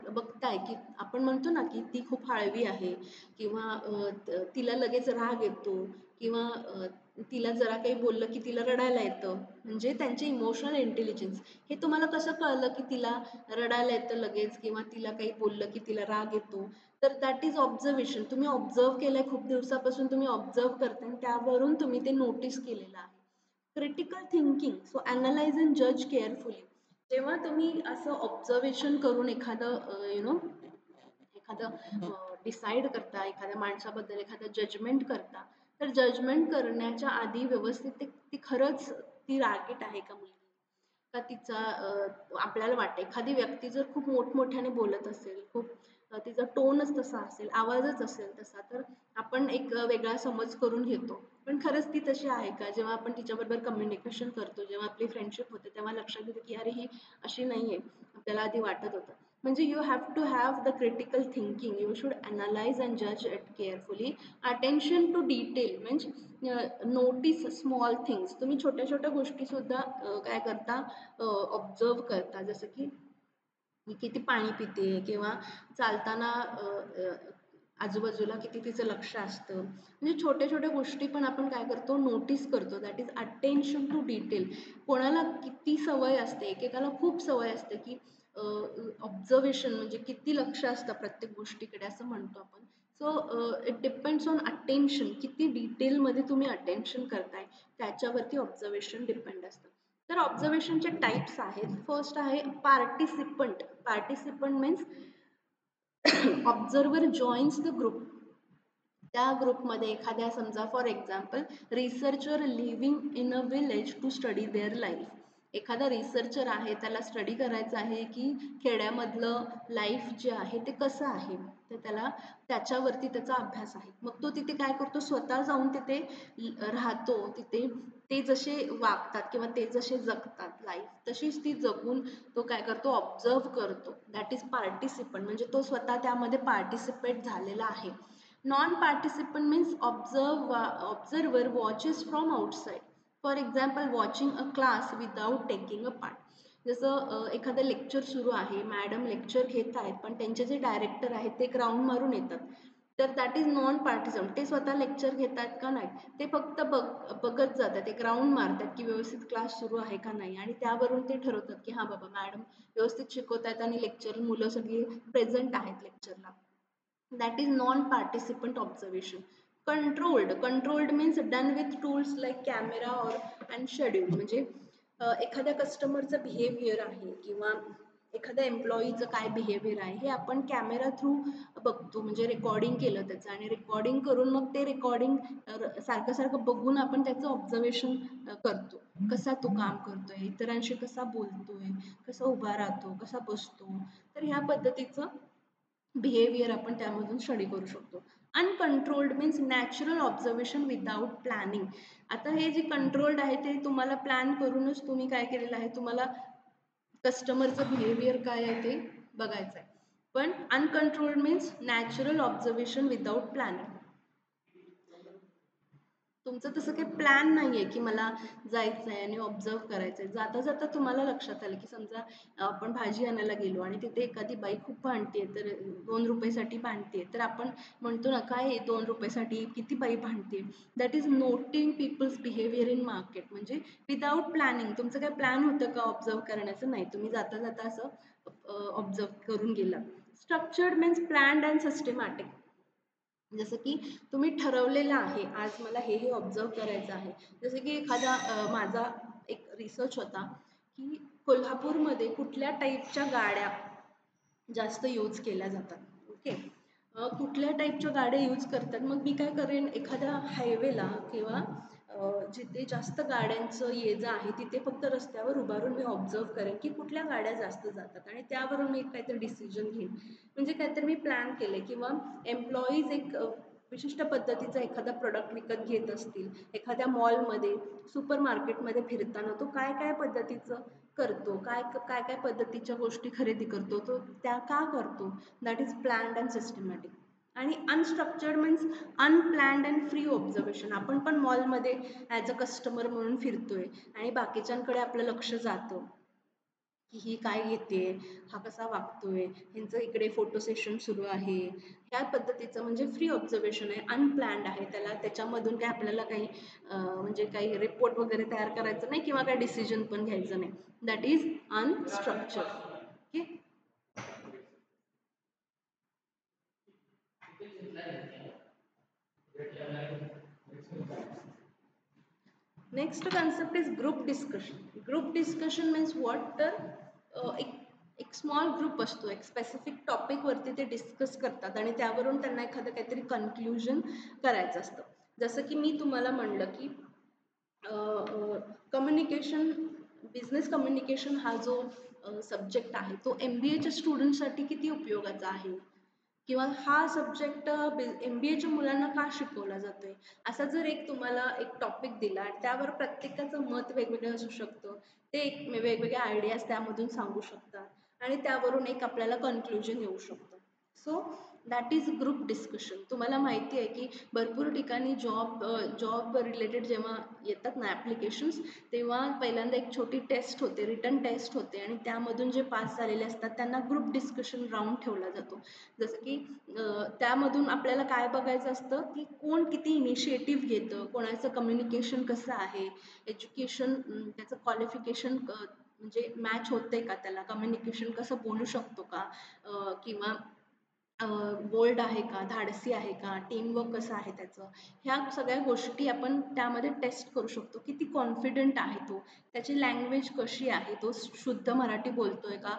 बघताय की आपण म्हणतो ना की ती खूप हळवी आहे किंवा तिला लगेच राग येतो किंवा तिला जरा काही बोललं की तिला रडायला येतं. म्हणजे त्यांचे इमोशनल इंटेलिजन्स हे तुम्हाला कसं कळलं की तिला रडायला येतं लगेच किंवा तिला काही बोललं की तिला राग येतो. तर दॅट इज ऑब्झर्वेशन. तुम्ही ऑब्झर्व केलंय, खूप दिवसापासून तुम्ही ऑब्झर्व करताय आणि त्यावरून तुम्ही ते नोटीस केलेलं आहे. Critical thinking, so analyse and जज केअरफुली. जेव्हा तुम्ही असं ऑब्झर्वेशन करून एखादं एखादं डिसाईड करता, एखाद्या माणसाबद्दल एखादं जजमेंट करता, तर जजमेंट करण्याच्या आधी व्यवस्थित ती खरंच ती रागीट आहे का मुलगी, का तिचा आपल्याला वाटतं एखादी व्यक्ती जर खूप मोठमोठ्याने बोलत असेल, खूप तिचा टोनच तसा असेल, आवाजच असेल तसा, तर आपण एक वेगळा समज करून घेतो. पण खरंच ती तशी आहे का? जेव्हा आपण तिच्याबरोबर कम्युनिकेशन करतो, जेव्हा आपली फ्रेंडशिप होते, तेव्हा लक्षात येतं की अरे ही अशी नाहीये, आपल्याला आधी वाटत होतं. म्हणजे you have to have the critical thinking. You should analyse and जज it carefully. Attention to detail means notice small things. तुम्ही छोट्या छोट्या गोष्टी सुद्धा काय करता, ऑब्झर्व करता. जसं की मी किती पाणी पिते किंवा चालताना आजूबाजूला किती तिचं लक्ष असतं. म्हणजे छोट्या छोट्या गोष्टी पण आपण काय करतो, नोटीस करतो. That is attention to detail. कोणाला किती सवय असते, एकेकाला खूप सवय असते की ऑब्झर्वेशन म्हणजे किती लक्ष असतं प्रत्येक गोष्टीकडे असं म्हणतो आपण. So it depends on attention. किती डिटेलमध्ये तुम्ही अटेन्शन करताय त्याच्यावरती ऑब्झर्वेशन डिपेंड असतं. तर ऑब्झर्वेशनचे टाइप्स आहेत. फर्स्ट आहे participant. Participant means observer joins the group. त्या ग्रुपमध्ये एखाद्या समजा for example researcher living in a village to study their life. एखादा रिसर्चर आहे, त्याला स्टडी करायचं आहे की खेड्यामधलं लाईफ जे आहे ते कसं आहे, तर त्याला त्याच्यावरती त्याचा अभ्यास आहे. मग तो तिथे काय करतो, स्वतः जाऊन तिथे राहतो. तिथे ते जसे वागतात किंवा ते जसे जगतात लाईफ, तशीच ती जगून तो काय करतो, ऑब्झर्व करतो. That is participant. म्हणजे तो स्वतः त्यामध्ये पार्टिसिपेट झालेला आहे. Non participant means observer watches from outside. For example watching a class without taking a part. जसं एखादं लेक्चर सुरू आहे, मॅडम लेक्चर घेत आहेत, पण त्यांचे जे डायरेक्टर आहेत ते एक राऊंड मारून येतात. तर दॅट इज नॉन पार्टिसिपंट. ते स्वतः लेक्चर घेत आहेत का नाही, ते फक्त बघत जातात, एक राऊंड मारतात की व्यवस्थित क्लास सुरू आहे का नाही, आणि त्यावरून ते ठरवतात की हां बाबा मॅडम व्यवस्थित शिकवत आहेत आणि लेक्चर मुलं सगळी प्रेझेंट आहेत लेक्चरला. That is non-participant observation. Controlled means done with tools like camera or and schedule. म्हणजे एखाद्या कस्टमरचं बिहेवियर आहे किंवा एखाद्या एम्प्लॉईचं काय बिहेवियर आहे हे आपण कॅमेरा थ्रू बघतो. म्हणजे रेकॉर्डिंग केलं त्याचं आणि रेकॉर्डिंग करून मग ते रेकॉर्डिंग सारखं सारखं बघून आपण त्याचं ऑब्झर्वेशन करतो. कसा तो काम करतोय, इतरांशी कसा बोलतोय, कसा उभा राहतो, कसा बसतो. तर ह्या पद्धतीचं बिहेवियर आपण त्यामधून स्टडी करू शकतो. Uncontrolled means natural observation without planning. आता हे जे कंट्रोल्ड आहे ते तुम्हाला प्लॅन करूनच तुम्ही काय केलेलं आहे, तुम्हाला कस्टमरचं बिहेवियर काय आहे ते बघायचं आहे. पण uncontrolled means natural observation without planning. तुमचं तसं काही प्लॅन नाही आहे की मला जायचं आहे आणि ऑब्झर्व करायचं आहे. जाता जाता तुम्हाला लक्षात आलं की समजा आपण भाजी आणायला गेलो आणि तिथे एखादी बाई खूप भांडते, तर ₹2 भांडते, तर आपण म्हणतो ना काय आहे ₹2 किती बाई भांडते. That is noting people's behaviour in market. म्हणजे विदाऊट प्लॅनिंग. तुमचं काय प्लॅन होतं का ऑब्झर्व करण्याचं? नाही, तुम्ही जाता जाता असं ऑब्झर्व करून गेला. Structured means planned and systematic. जसं की तुम्ही ठरवलेलं आहे, आज मला हे ऑब्झर्व करायचं आहे. जसं की माझा एक रिसर्च होता की कोल्हापूरमध्ये कुठल्या टाईपच्या गाड्या जास्त यूज केल्या जातात. ओके. कुठल्या टाईपच्या गाड्या यूज करतात, मग मी काय करेन, एखाद्या हायवेला किंवा जिथे जास्त गाड्यांचं ये जा आहे तिथे फक्त रस्त्यावर उभारून मी ऑब्झर्व करेन की कुठल्या गाड्या जास्त जातात आणि त्यावरून मी काहीतरी डिसिजन घेईन. म्हणजे काहीतरी मी प्लॅन केले किंवा एम्प्लॉईज एक विशिष्ट पद्धतीचा एखादा प्रोडक्ट विकत घेत असतील, एखाद्या मॉलमध्ये सुपर मार्केटमध्ये फिरताना तो काय काय पद्धतीचं करतो, काय काय काय पद्धतीच्या गोष्टी खरेदी करतो, तो त्या का करतो, that is planned and systematic. आणि unstructured means unplanned and free observation. आपण पण मॉलमध्ये ॲज अ कस्टमर म्हणून फिरतोय आणि बाकीच्यांकडे आपलं लक्ष जातं की ही काय घेते, हा कसा वागतोय, ह्यांचं इकडे फोटो सेशन सुरू आहे, ह्या पद्धतीचं म्हणजे फ्री ऑब्झर्वेशन आहे, अनप्लॅन्ड आहे. त्याच्यामधून काय आपल्याला काही म्हणजे काही रिपोर्ट वगैरे तयार करायचं नाही किंवा काही डिसिजन पण घ्यायचं नाही. That is unstructured. Okay. Next concept is group discussion. Group discussion means what, तर एक स्मॉल ग्रुप असतो, एक स्पेसिफिक टॉपिकवरती ते डिस्कस करतात आणि त्यावरून त्यांना एखादं काहीतरी कन्क्ल्युजन करायचं असतं. जसं की मी तुम्हाला म्हणलं की कम्युनिकेशन, बिझनेस कम्युनिकेशन हा जो सब्जेक्ट आहे तो MBAच्या स्टुडंटसाठी किती उपयोगाचा आहे, किंवा हा सब्जेक्ट MBAच्या मुलांना का शिकवला जातोय. असा जर एक तुम्हाला एक टॉपिक दिला आणि त्यावर प्रत्येकाचं मत वेगवेगळं असू शकतं, ते एक वेगवेगळ्या आयडियाज त्यामधून सांगू शकतात आणि त्यावरून एक आपल्याला कन्क्लुजन येऊ शकतं. So that is group discussion. तुम्हाला माहिती आहे की भरपूर ठिकाणी जॉब रिलेटेड जेव्हा येतात ना ॲप्लिकेशन्स, तेव्हा पहिल्यांदा एक छोटी टेस्ट होते, रिटन टेस्ट होते आणि त्यामधून जे पास झालेले असतात त्यांना ग्रुप डिस्कशन राऊंड ठेवला जातो. जसं की त्यामधून आपल्याला काय बघायचं असतं की कोण किती इनिशिएटिव्ह घेतं, कोणाचं कम्युनिकेशन कसं आहे, एज्युकेशन त्याचं क्वालिफिकेशन म्हणजे मॅच होतंय का, त्याला कम्युनिकेशन कसं बोलू शकतो का, किंवा बोल्ड आहे का, धाडसी आहे का, टीमवर्क कसं आहे त्याचं, ह्या सगळ्या गोष्टी आपण त्यामध्ये टेस्ट करू शकतो. किती कॉन्फिडंट आहे तो, त्याची लँग्वेज कशी आहे, तो शुद्ध मराठी बोलतोय का,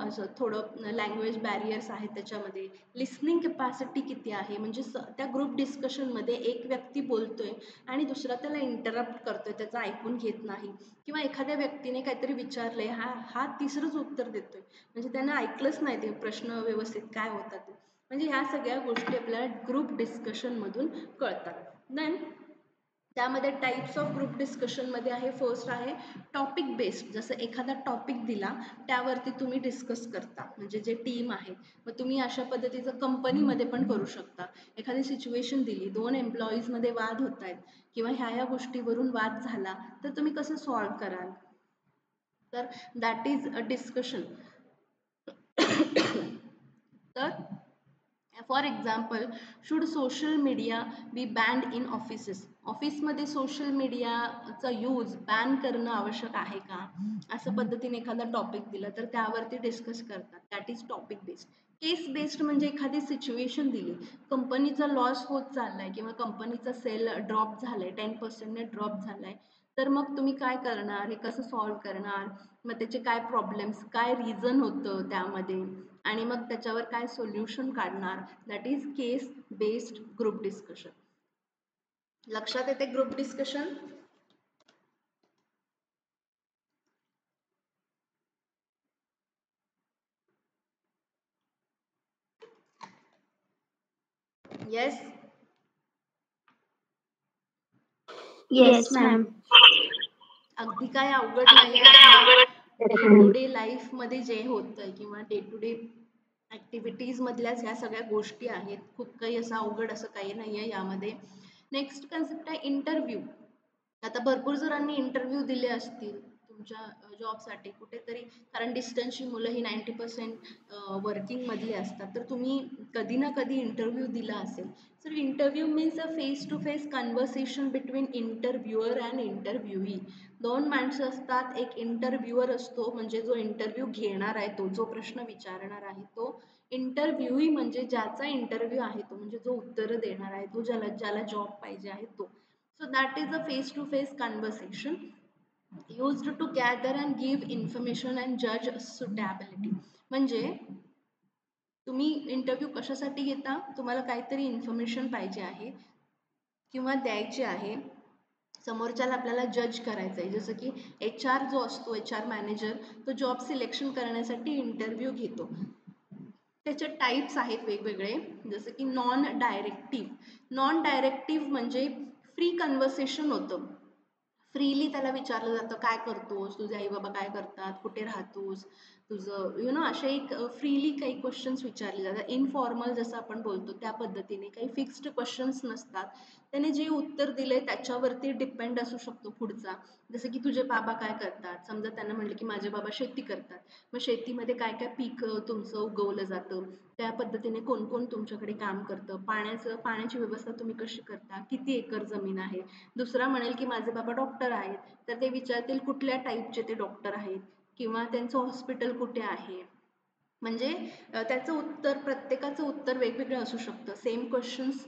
असं थोडं लँग्वेज बॅरियर्स आहेत त्याच्यामध्ये, लिसनिंग कॅपॅसिटी किती आहे, म्हणजे त्या ग्रुप डिस्कशनमध्ये एक व्यक्ती बोलतोय आणि दुसरा त्याला इंटरप्ट करतोय, त्याचं ऐकून घेत नाही, किंवा एखाद्या व्यक्तीने काहीतरी विचारलंय, हा तिसरंच उत्तर देतोय, म्हणजे त्यानं ऐकलंच नाही ते प्रश्न व्यवस्थित काय होता ते. म्हणजे ह्या सगळ्या गोष्टी आपल्याला ग्रुप डिस्कशनमधून कळतात. देन त्यामध्ये टाईप्स ऑफ ग्रुप डिस्कशनमध्ये आहे, फर्स्ट आहे टॉपिक बेस्ड. जसं एखादा टॉपिक दिला त्यावरती तुम्ही डिस्कस करता, म्हणजे जे टीम आहे, मग तुम्ही अशा पद्धतीचं कंपनीमध्ये पण करू शकता. एखादी सिच्युएशन दिली, 2 एम्प्लॉईजमध्ये वाद होत आहेत किंवा ह्या गोष्टीवरून वाद झाला, तर तुम्ही कसं सॉल्व्ह कराल, तर दॅट इज अ डिस्कशन. तर for example, should social media be banned in offices. ऑफिसमध्ये सोशल मीडियाचा यूज बॅन करणं आवश्यक आहे का, असं पद्धतीने एखादा टॉपिक दिला तर त्यावरती डिस्कस करतात. That is topic based. Case based म्हणजे एखादी सिच्युएशन दिली, कंपनीचा लॉस होत चाललाय किंवा कंपनीचा सेल ड्रॉप झालाय, 10%ने ड्रॉप झालाय, तर मग तुम्ही काय करणार, हे कसं सॉल्व्ह करणार, मग त्याचे काय प्रॉब्लेम्स, काय रिझन होतं त्यामध्ये, आणि मग त्याच्यावर काय सोल्युशन काढणार. That is case based group discussion. लक्षात येते group discussion? Yes. Yes, ma'am. अगदी काय अवघड नाही आहे. डे टू डे लाईफमध्ये जे होतंय किंवा डे टू डे ॲक्टिव्हिटीज मधल्याच ह्या सगळ्या गोष्टी आहेत. खूप काही असं अवघड असं काही नाही आहे यामध्ये. नेक्स्ट कन्सेप्ट आहे इंटरव्ह्यू. आता भरपूर जणांनी इंटरव्ह्यू दिले असतील तुमच्या जॉबसाठी कुठेतरी, कारण डिस्टन्सची मुलं ही 90% वर्किंगमधली असतात, तर तुम्ही कधी ना कधी इंटरव्ह्यू दिला असेल. Sir interview means a face to face conversation between interviewer and interviewee. 2 माणसं असतात, एक इंटरव्ह्युअर असतो म्हणजे जो इंटरव्ह्यू घेणार आहे, तो जो प्रश्न विचारणार आहे तो. इंटरव्ह्यूई म्हणजे ज्याचा इंटरव्ह्यू आहे तो, म्हणजे जो उत्तरं देणार आहे तो, ज्याला जॉब पाहिजे आहे तो. So that is a face-to-face conversation used to gather and give information and judge suitability. म्हणजे तुम्ही इंटरव्ह्यू कशासाठी घेता, तुम्हाला काहीतरी इन्फॉर्मेशन पाहिजे आहे किंवा द्यायची आहे, समोरच्याला आपल्याला जज करायचं आहे. जसं की HR जो असतो, HR मॅनेजर, तो जॉब सिलेक्शन करण्यासाठी इंटरव्ह्यू घेतो. त्याचे टाईप्स आहेत वेगवेगळे, जसं की नॉन डायरेक्टिव्ह. नॉन डायरेक्टिव्ह म्हणजे फ्री कन्व्हर्सेशन होतं. फ्रीली त्याला विचारलं जातं, काय करतोस, तुझे आई बाबा काय करतात, कुठे राहतोस, तुझं असे एक फ्रीली काही क्वेश्चन्स विचारले जातात. इनफॉर्मल जसं आपण बोलतो त्या पद्धतीने, काही फिक्स्ड क्वेश्चन्स नसतात. त्याने जे उत्तर दिले त्याच्यावरती डिपेंड असू शकतो पुढचा. जसं की तुझे बाबा काय करतात, समजा त्यांना म्हटलं की माझे बाबा शेती करतात, मग शेतीमध्ये काय काय पीक तुमचं उगवलं जातं, त्या पद्धतीने कोण कोण तुमच्याकडे काम करतं, पाण्याची व्यवस्था तुम्ही कशी करता, किती एकर जमीन आहे. दुसरा म्हणेल की माझे बाबा डॉक्टर आहेत, तर ते विचारतील कुठल्या टाईपचे ते डॉक्टर आहेत किंवा त्यांचं हॉस्पिटल कुठे आहे. म्हणजे त्याचं उत्तर, प्रत्येकाचं उत्तर वेगवेगळं असू शकतं. सेम क्वेश्चन्स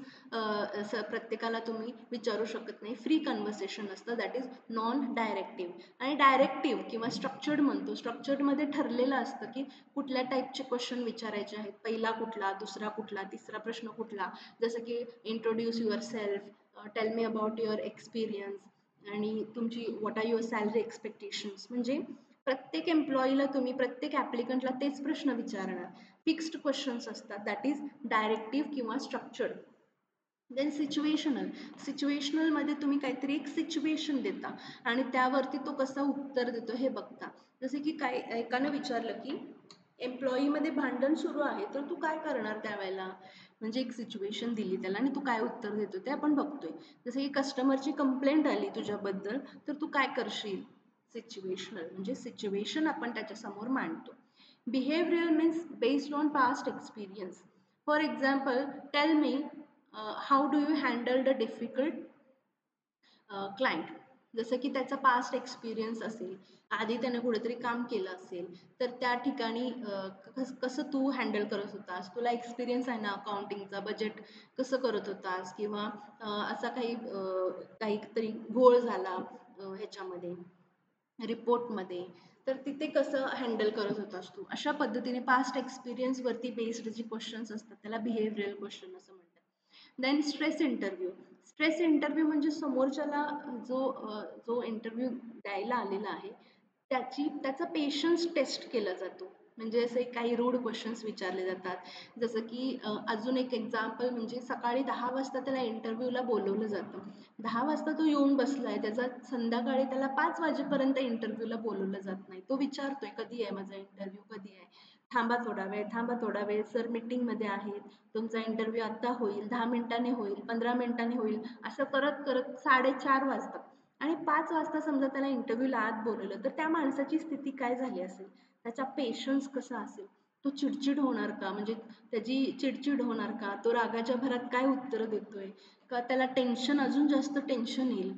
प्रत्येकाला तुम्ही विचारू शकत नाही. फ्री कन्व्हर्सेशन असतं, दॅट इज नॉन डायरेक्टिव्ह. आणि डायरेक्टिव्ह किंवा स्ट्रक्चर्ड म्हणतो, स्ट्रक्चर्डमध्ये ठरलेलं असतं की कुठल्या टाईपचे क्वेश्चन विचारायचे आहेत, पहिला कुठला, दुसरा कुठला, तिसरा प्रश्न कुठला. जसं की introduce yourself, tell me about your experience आणि तुमची what are your salary expectations. म्हणजे प्रत्येक एम्प्लॉईला तुम्ही, प्रत्येक ॲप्लिकंटला तेच प्रश्न विचारणार. फिक्स्ड क्वेश्चन्स असतात, दॅट इज डायरेक्टिव्ह किंवा स्ट्रक्चर्ड. देन सिच्युएशनलमध्ये तुम्ही काहीतरी एक सिच्युएशन देता आणि त्यावरती तो कसं उत्तर देतो हे बघता. जसे की काय एकानं विचारलं की एम्प्लॉईमध्ये भांडण सुरू आहे, तर तू काय करणार त्यावेळेला. म्हणजे एक सिच्युएशन दिली त्याला आणि तू काय उत्तर देतो ते आपण बघतोय. जसं की कस्टमरची कंप्लेंट आली तुझ्याबद्दल, तर तू काय करशील. सिच्युएशनल म्हणजे सिच्युएशन आपण त्याच्यासमोर मांडतो. Behavioural means based on past experience. For example, tell me how do you handle the difficult client. जसं की त्याचा पास्ट एक्सपिरियन्स असेल, आधी त्याने कुठेतरी काम केलं असेल, तर त्या ठिकाणी कसं तू हँडल करत होतास, तुला एक्सपिरियन्स आहे ना अकाउंटिंगचा, बजेट कसं करत होतास किंवा असा काहीतरी घोळ झाला ह्याच्यामध्ये रिपोर्टमध्ये, तर तिथे कसं हँडल करत होतास तू. अशा पद्धतीने पास्ट एक्सपिरियन्सवरती बेस्ड जे क्वेश्चन्स असतात त्याला बिहेवियरल क्वेश्चन असं म्हणतात. Then stress interview. Stress interview म्हणजे समोरच्याला जो इंटरव्ह्यू द्यायला आलेला आहे त्याचा पेशन्स टेस्ट केला जातो. म्हणजे असे काही रूड क्वेश्चन्स विचारले जातात. जसं की अजून एक एक्झाम्पल म्हणजे सकाळी 10 वाजता त्याला इंटरव्ह्यूला बोलवलं जातं. 10 वाजता तो येऊन बसलाय, त्याचा संध्याकाळी त्याला 5 वाजेपर्यंत इंटरव्ह्यूला बोलवलं जात नाही. तो विचारतोय कधी आहे माझा इंटरव्ह्यू, कधी आहे. थांबा थोडा वेळ, थांबा थोडा वेळ, सर मीटिंगमध्ये आहेत, तुमचा इंटरव्ह्यू आत्ता होईल, 10 मिनिटांनी होईल, 15 मिनिटांनी होईल. असं करत करत 4:30 वाजतात. आणि 5 वाजता समजा त्याला इंटरव्ह्यूला आत बोलवलं, तर त्या माणसाची स्थिती काय झाली असेल, त्याचा पेशन्स कसा असेल, तो चिडचिड होणार का, म्हणजे त्याची चिडचिड होणार का, तो रागाच्या भरात काय उत्तर देतोय, का त्याला टेन्शन, अजून जास्त टेन्शन येईल.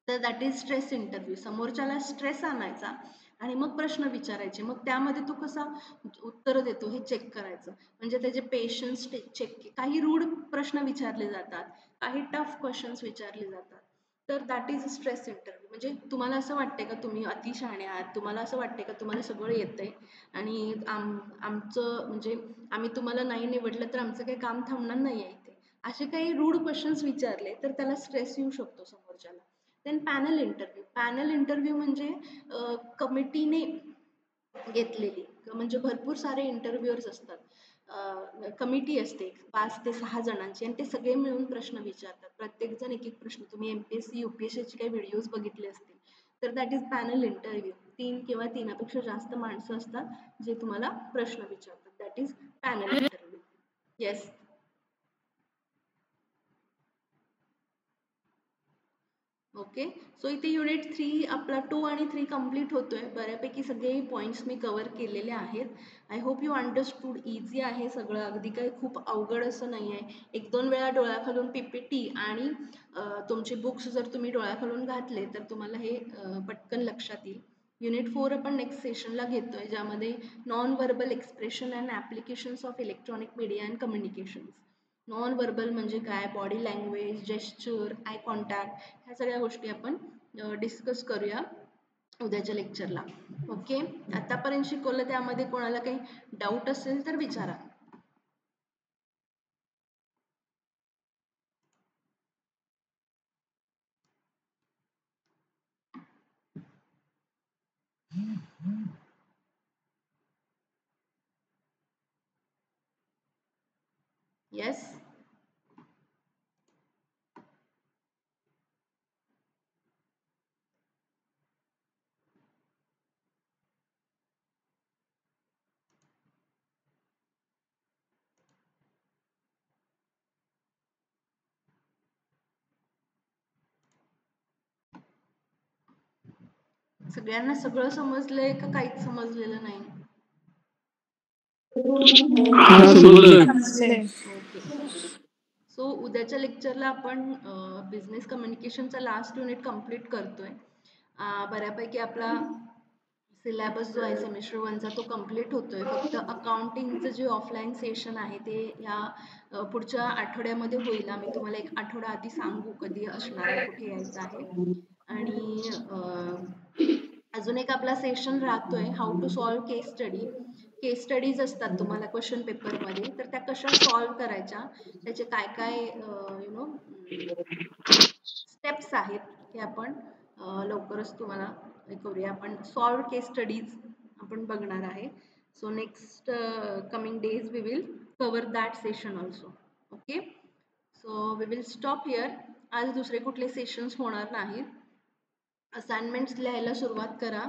तर दॅट इज स्ट्रेस इंटरव्ह्यू. समोरच्याला स्ट्रेस आणायचा आणि मग प्रश्न विचारायचे, मग त्यामध्ये तो कसा उत्तर देतो हे चेक करायचं. म्हणजे त्याचे पेशन्स चेक. काही रूढ प्रश्न विचारले जातात, काही टफ क्वेश्चन्स विचारले जातात. तर दॅट इज स्ट्रेस इंटरव्ह्यू. म्हणजे तुम्हाला असं वाटते का तुम्ही अतिशहाणे आहात, तुम्हाला असं वाटते का तुम्हाला सगळं येतंय आणि आमचं म्हणजे आम्ही तुम्हाला नाही निवडलं तर आमचं काही काम थांबणार नाही आहे इथे. असे काही रूढ क्वेश्चन्स विचारले तर त्याला स्ट्रेस येऊ शकतो समोरच्याला. Then panel interview. Panel interview म्हणजे कमिटीने घेतलेली, म्हणजे भरपूर सारे इंटरव्ह्यूअर्स असतात. कमिटी असते 5 ते 6 जणांची आणि ते सगळे मिळून प्रश्न विचारतात. प्रत्येकजण एक एक प्रश्न. तुम्ही MPSC UPSCचे काही व्हिडिओज बघितले असतील, तर दॅट इज पॅनल इंटरव्ह्यू. 3 किंवा 3पेक्षा जास्त माणसं असतात जे तुम्हाला प्रश्न विचारतात. That is panel interview. Yes. Okay. So इथे युनिट 3 आपला 2 आणि 3 कंप्लीट होतोय. बऱ्यापैकी सगळे पॉईंट्स मी कव्हर केलेले आहेत. I hope you understood. Easy आहे सगळं, अगदी काही खूप अवघड असं नाही आहे. 1-2 वेळा डोळ्याखालून PPT आणि तुमचे बुक्स जर तुम्ही डोळ्याखालून घातले तर तुम्हाला हे पटकन लक्षात येईल. युनिट 4 आपण नेक्स्ट सेशनला घेतोय, ज्यामध्ये non verbal expression and applications of electronic media and communications. Non verbal म्हणजे काय, body language, gesture, eye contact, ह्या सगळ्या गोष्टी आपण डिस्कस करूया उद्याच्या लेक्चरला. ओके. आतापर्यंत शिकवलं त्यामध्ये कोणाला काही डाऊट असेल तर विचारा. येस. सगळ्यांना सगळं समजलंय का काहीच समजलेलं नाही? हा समजलं. ओके. सो उद्याच्या लेक्चरला आपण बिझनेस कम्युनिकेशनचा लास्ट युनिट कंप्लीट करतोय. बऱ्यापैकी आपला सिलेबस जो आहे सेमिस्टर 1चा तो कंप्लीट होतोय. फक्त अकाउंटिंगचं जे ऑफलाईन सेशन आहे ते या पुढच्या आठवड्यामध्ये होईल. आम्ही तुम्हाला एक आठवडा आधी सांगू कधी असणार आहे, कुठे यायचं आहे. आणि अजून एक आपला सेशन राहतोय how to solve case study. Case studies असतात तुम्हाला क्वेश्चन पेपरमध्ये, तर त्या कशा सॉल्व करायच्या, त्याचे काय काय स्टेप्स आहेत हे आपण लवकरच तुम्हाला हे करूया. आपण सॉल्व केस स्टडीज आपण बघणार आहे. So next coming days we will cover that session also. Okay, so we will stop here. आज दुसरे कुठले सेशन्स होणार नाहीत. असाइनमेंट्स लिहायला सुरुवात करा.